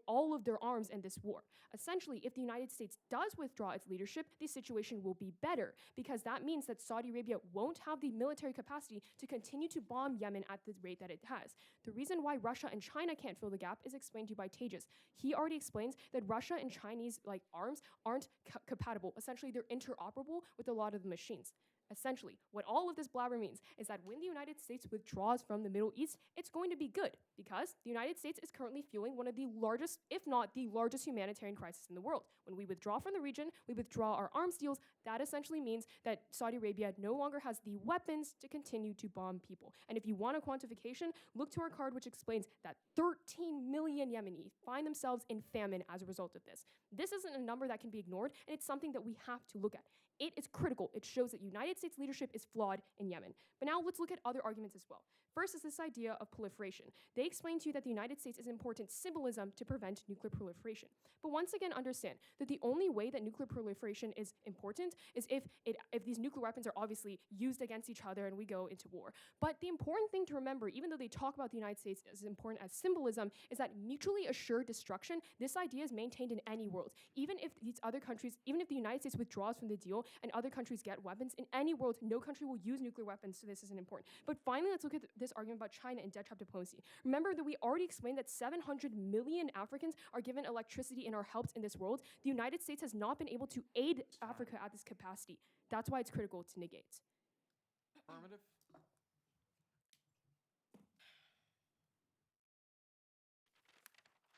all of their arms in this war. Essentially, if the United States does withdraw its leadership, the situation will be better because that means that Saudi Arabia won't have the military capacity to continue to bomb Yemen at the rate that it has. The reason why Russia and China can't fill the gap is explained to you by Tejas. He already explains that Russia and Chinese arms aren't compatible. Essentially, they're interoperable with a lot of the machines. Essentially, what all of this blabber means is that when the United States withdraws from the Middle East, it's going to be good because the United States is currently fueling one of the largest, if not the largest humanitarian crisis in the world. When we withdraw from the region, we withdraw our arms deals. That essentially means that Saudi Arabia no longer has the weapons to continue to bomb people. And if you want a quantification, look to our card, which explains that 13 million Yemenis find themselves in famine as a result of this. This isn't a number that can be ignored, and it's something that we have to look at. it is critical. It shows that United States leadership is flawed in Yemen. But now let's look at other arguments as well. First is this idea of proliferation. They explain to you that the United States is important symbolism to prevent nuclear proliferation. But once again, understand that the only way that nuclear proliferation is important is if these nuclear weapons are obviously used against each other and we go into war. But the important thing to remember, even though they talk about the United States as important as symbolism, is that mutually assured destruction, this idea is maintained in any world. Even if these other countries, even if the United States withdraws from the deal and other countries get weapons, in any world, no country will use nuclear weapons, so this isn't important. But finally, let's look at this argument about China and dead trap diplomacy. Remember that we already explained that 700 million Africans are given electricity and are helped in this world. The United States has not been able to aid Africa at this capacity. That's why it's critical to negate. Affirmative.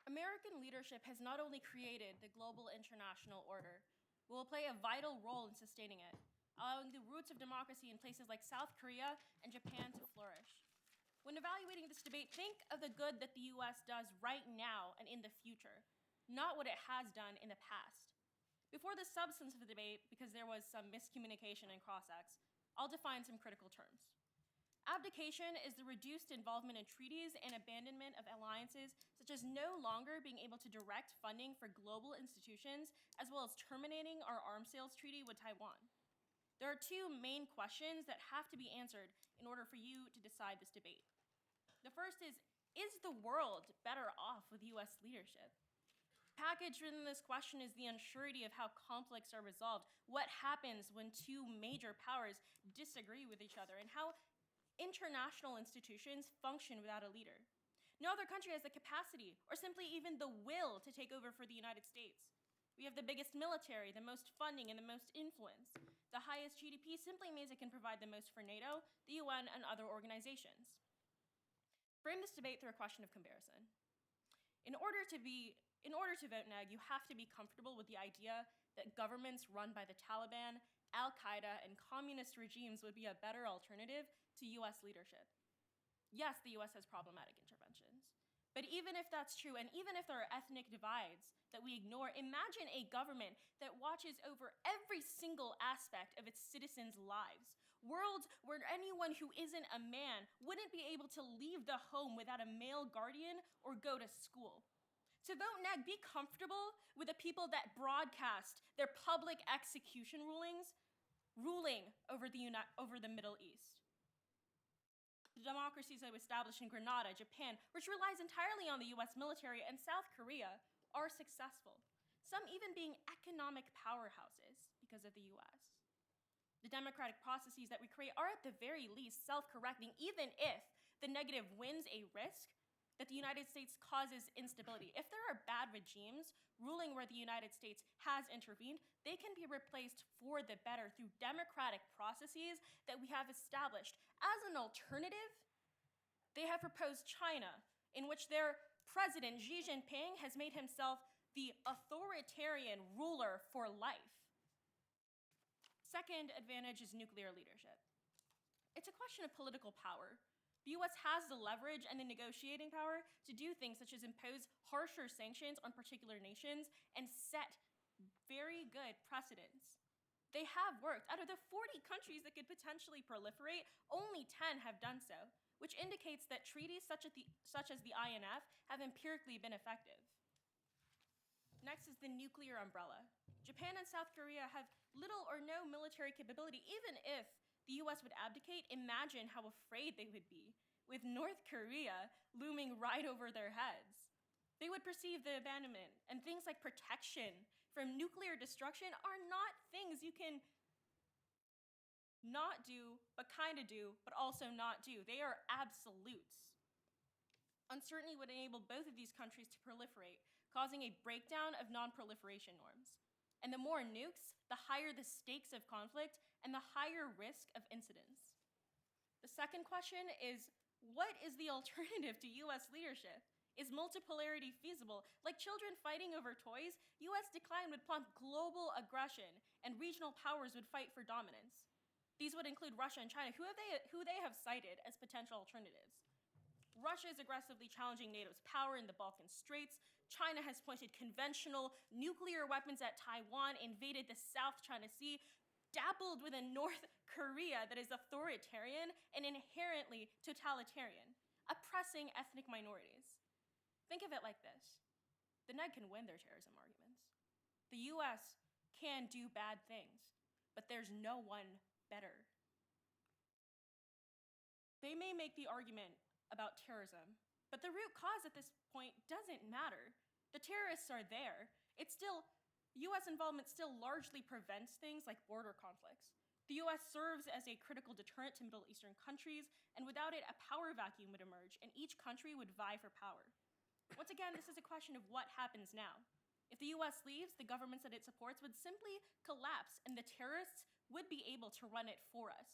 American leadership has not only created the global international order, but will play a vital role in sustaining it, allowing the roots of democracy in places like South Korea and Japan to flourish. When evaluating this debate, think of the good that the US does right now and in the future, not what it has done in the past. Before the substance of the debate, because there was some miscommunication and cross-acts, I'll define some critical terms. Abdication is the reduced involvement in treaties and abandonment of alliances, such as no longer being able to direct funding for global institutions, as well as terminating our arms sales treaty with Taiwan. There are two main questions that have to be answered in order for you to decide this debate. The first is the world better off with US leadership? Packaged within this question is the unsurety of how conflicts are resolved, what happens when two major powers disagree with each other, and how international institutions function without a leader. No other country has the capacity or simply even the will to take over for the United States. We have the biggest military, the most funding, and the most influence. The highest GDP simply means it can provide the most for NATO, the UN, and other organizations. Frame this debate through a question of comparison. In order to vote neg, you have to be comfortable with the idea that governments run by the Taliban, Al-Qaeda, and communist regimes would be a better alternative to US leadership. Yes, the US has problematic interventions. But even if that's true, and even if there are ethnic divides that we ignore, imagine a government that watches over every single aspect of its citizens' lives. Worlds where anyone who isn't a man wouldn't be able to leave the home without a male guardian or go to school. To vote neg, be comfortable with the people that broadcast their public execution rulings ruling over the Middle East. The democracies that were established in Grenada, Japan, which relies entirely on the US military, and South Korea are successful, some even being economic powerhouses because of the US. The democratic processes that we create are at the very least self-correcting, even if the negative wins a risk that the United States causes instability. If there are bad regimes ruling where the United States has intervened, they can be replaced for the better through democratic processes that we have established. As an alternative, they have proposed China, in which their president, Xi Jinping, has made himself the authoritarian ruler for life. Second advantage is nuclear leadership. It's a question of political power. The US has the leverage and the negotiating power to do things such as impose harsher sanctions on particular nations and set very good precedents. They have worked. Out of the 40 countries that could potentially proliferate, only 10 have done so, which indicates that treaties such as the INF have empirically been effective. Next is the nuclear umbrella. Japan and South Korea have little or no military capability. Even if the US would abdicate, imagine how afraid they would be with North Korea looming right over their heads. They would perceive the abandonment, and things like protection from nuclear destruction are not things you can not do, but kind of do, but also not do. They are absolutes. Uncertainty would enable both of these countries to proliferate, causing a breakdown of non-proliferation norms. And the more nukes, the higher the stakes of conflict and the higher risk of incidents. The second question is, what is the alternative to US leadership? Is multipolarity feasible? Like children fighting over toys, US decline would prompt global aggression, and regional powers would fight for dominance. These would include Russia and China, who they have cited as potential alternatives. Russia is aggressively challenging NATO's power in the Balkan Straits. China has pointed conventional nuclear weapons at Taiwan, invaded the South China Sea. dappled with a North Korea that is authoritarian and inherently totalitarian, oppressing ethnic minorities. Think of it like this. The Ned can win their terrorism arguments. The US can do bad things, but there's no one better. They may make the argument about terrorism, but the root cause at this point doesn't matter. The terrorists are there. US involvement still largely prevents things like border conflicts. The US serves as a critical deterrent to Middle Eastern countries, and without it, a power vacuum would emerge, and each country would vie for power. Once again, this is a question of what happens now. If the US leaves, the governments that it supports would simply collapse, and the terrorists would be able to run it for us.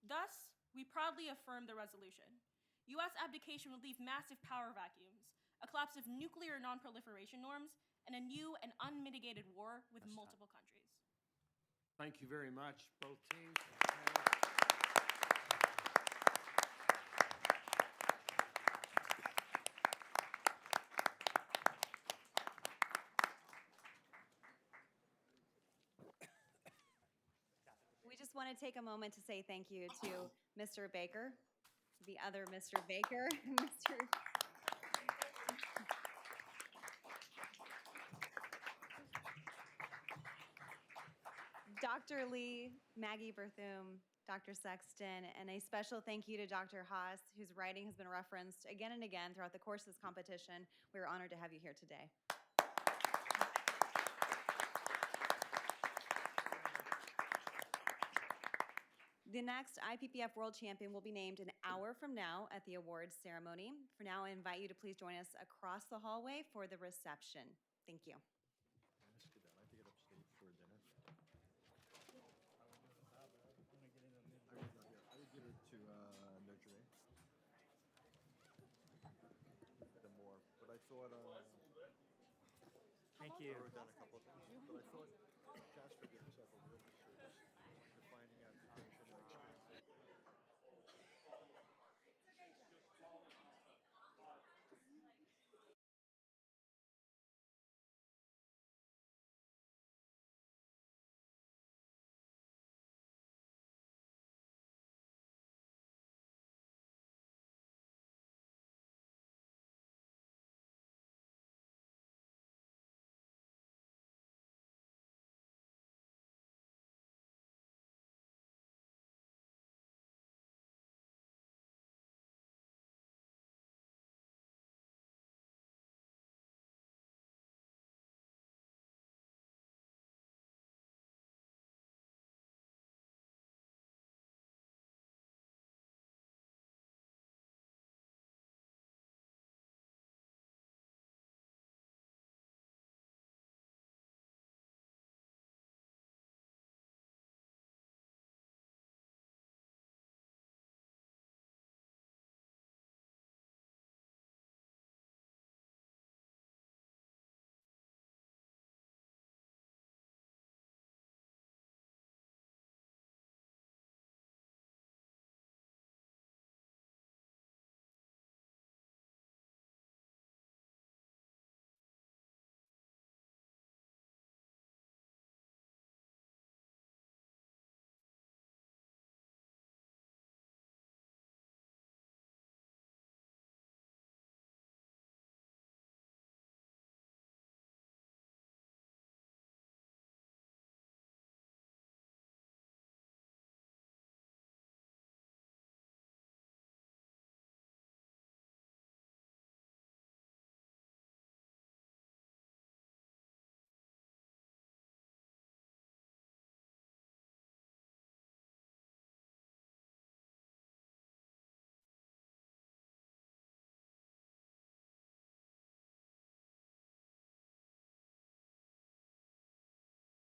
Thus, we proudly affirm the resolution. US abdication would leave massive power vacuums, a collapse of nuclear non-proliferation norms, and a new and unmitigated war with multiple countries. Thank you very much, both teams. We just want to take a moment to say thank you to Mr. Baker, the other Mr. Baker, Mr. Dr. Lee, Maggie, Berthiaume, Dr. Sexton, and a special thank you to Dr. Haass, whose writing has been referenced again and again throughout the course of this competition. We are honored to have you here today. The next IPPF World Champion will be named an hour from now at the awards ceremony. For now, I invite you to please join us across the hallway for the reception. Thank you. I would give it to Notre Dame. The more, but I thought. Thank you. I wrote down a couple of things, but I thought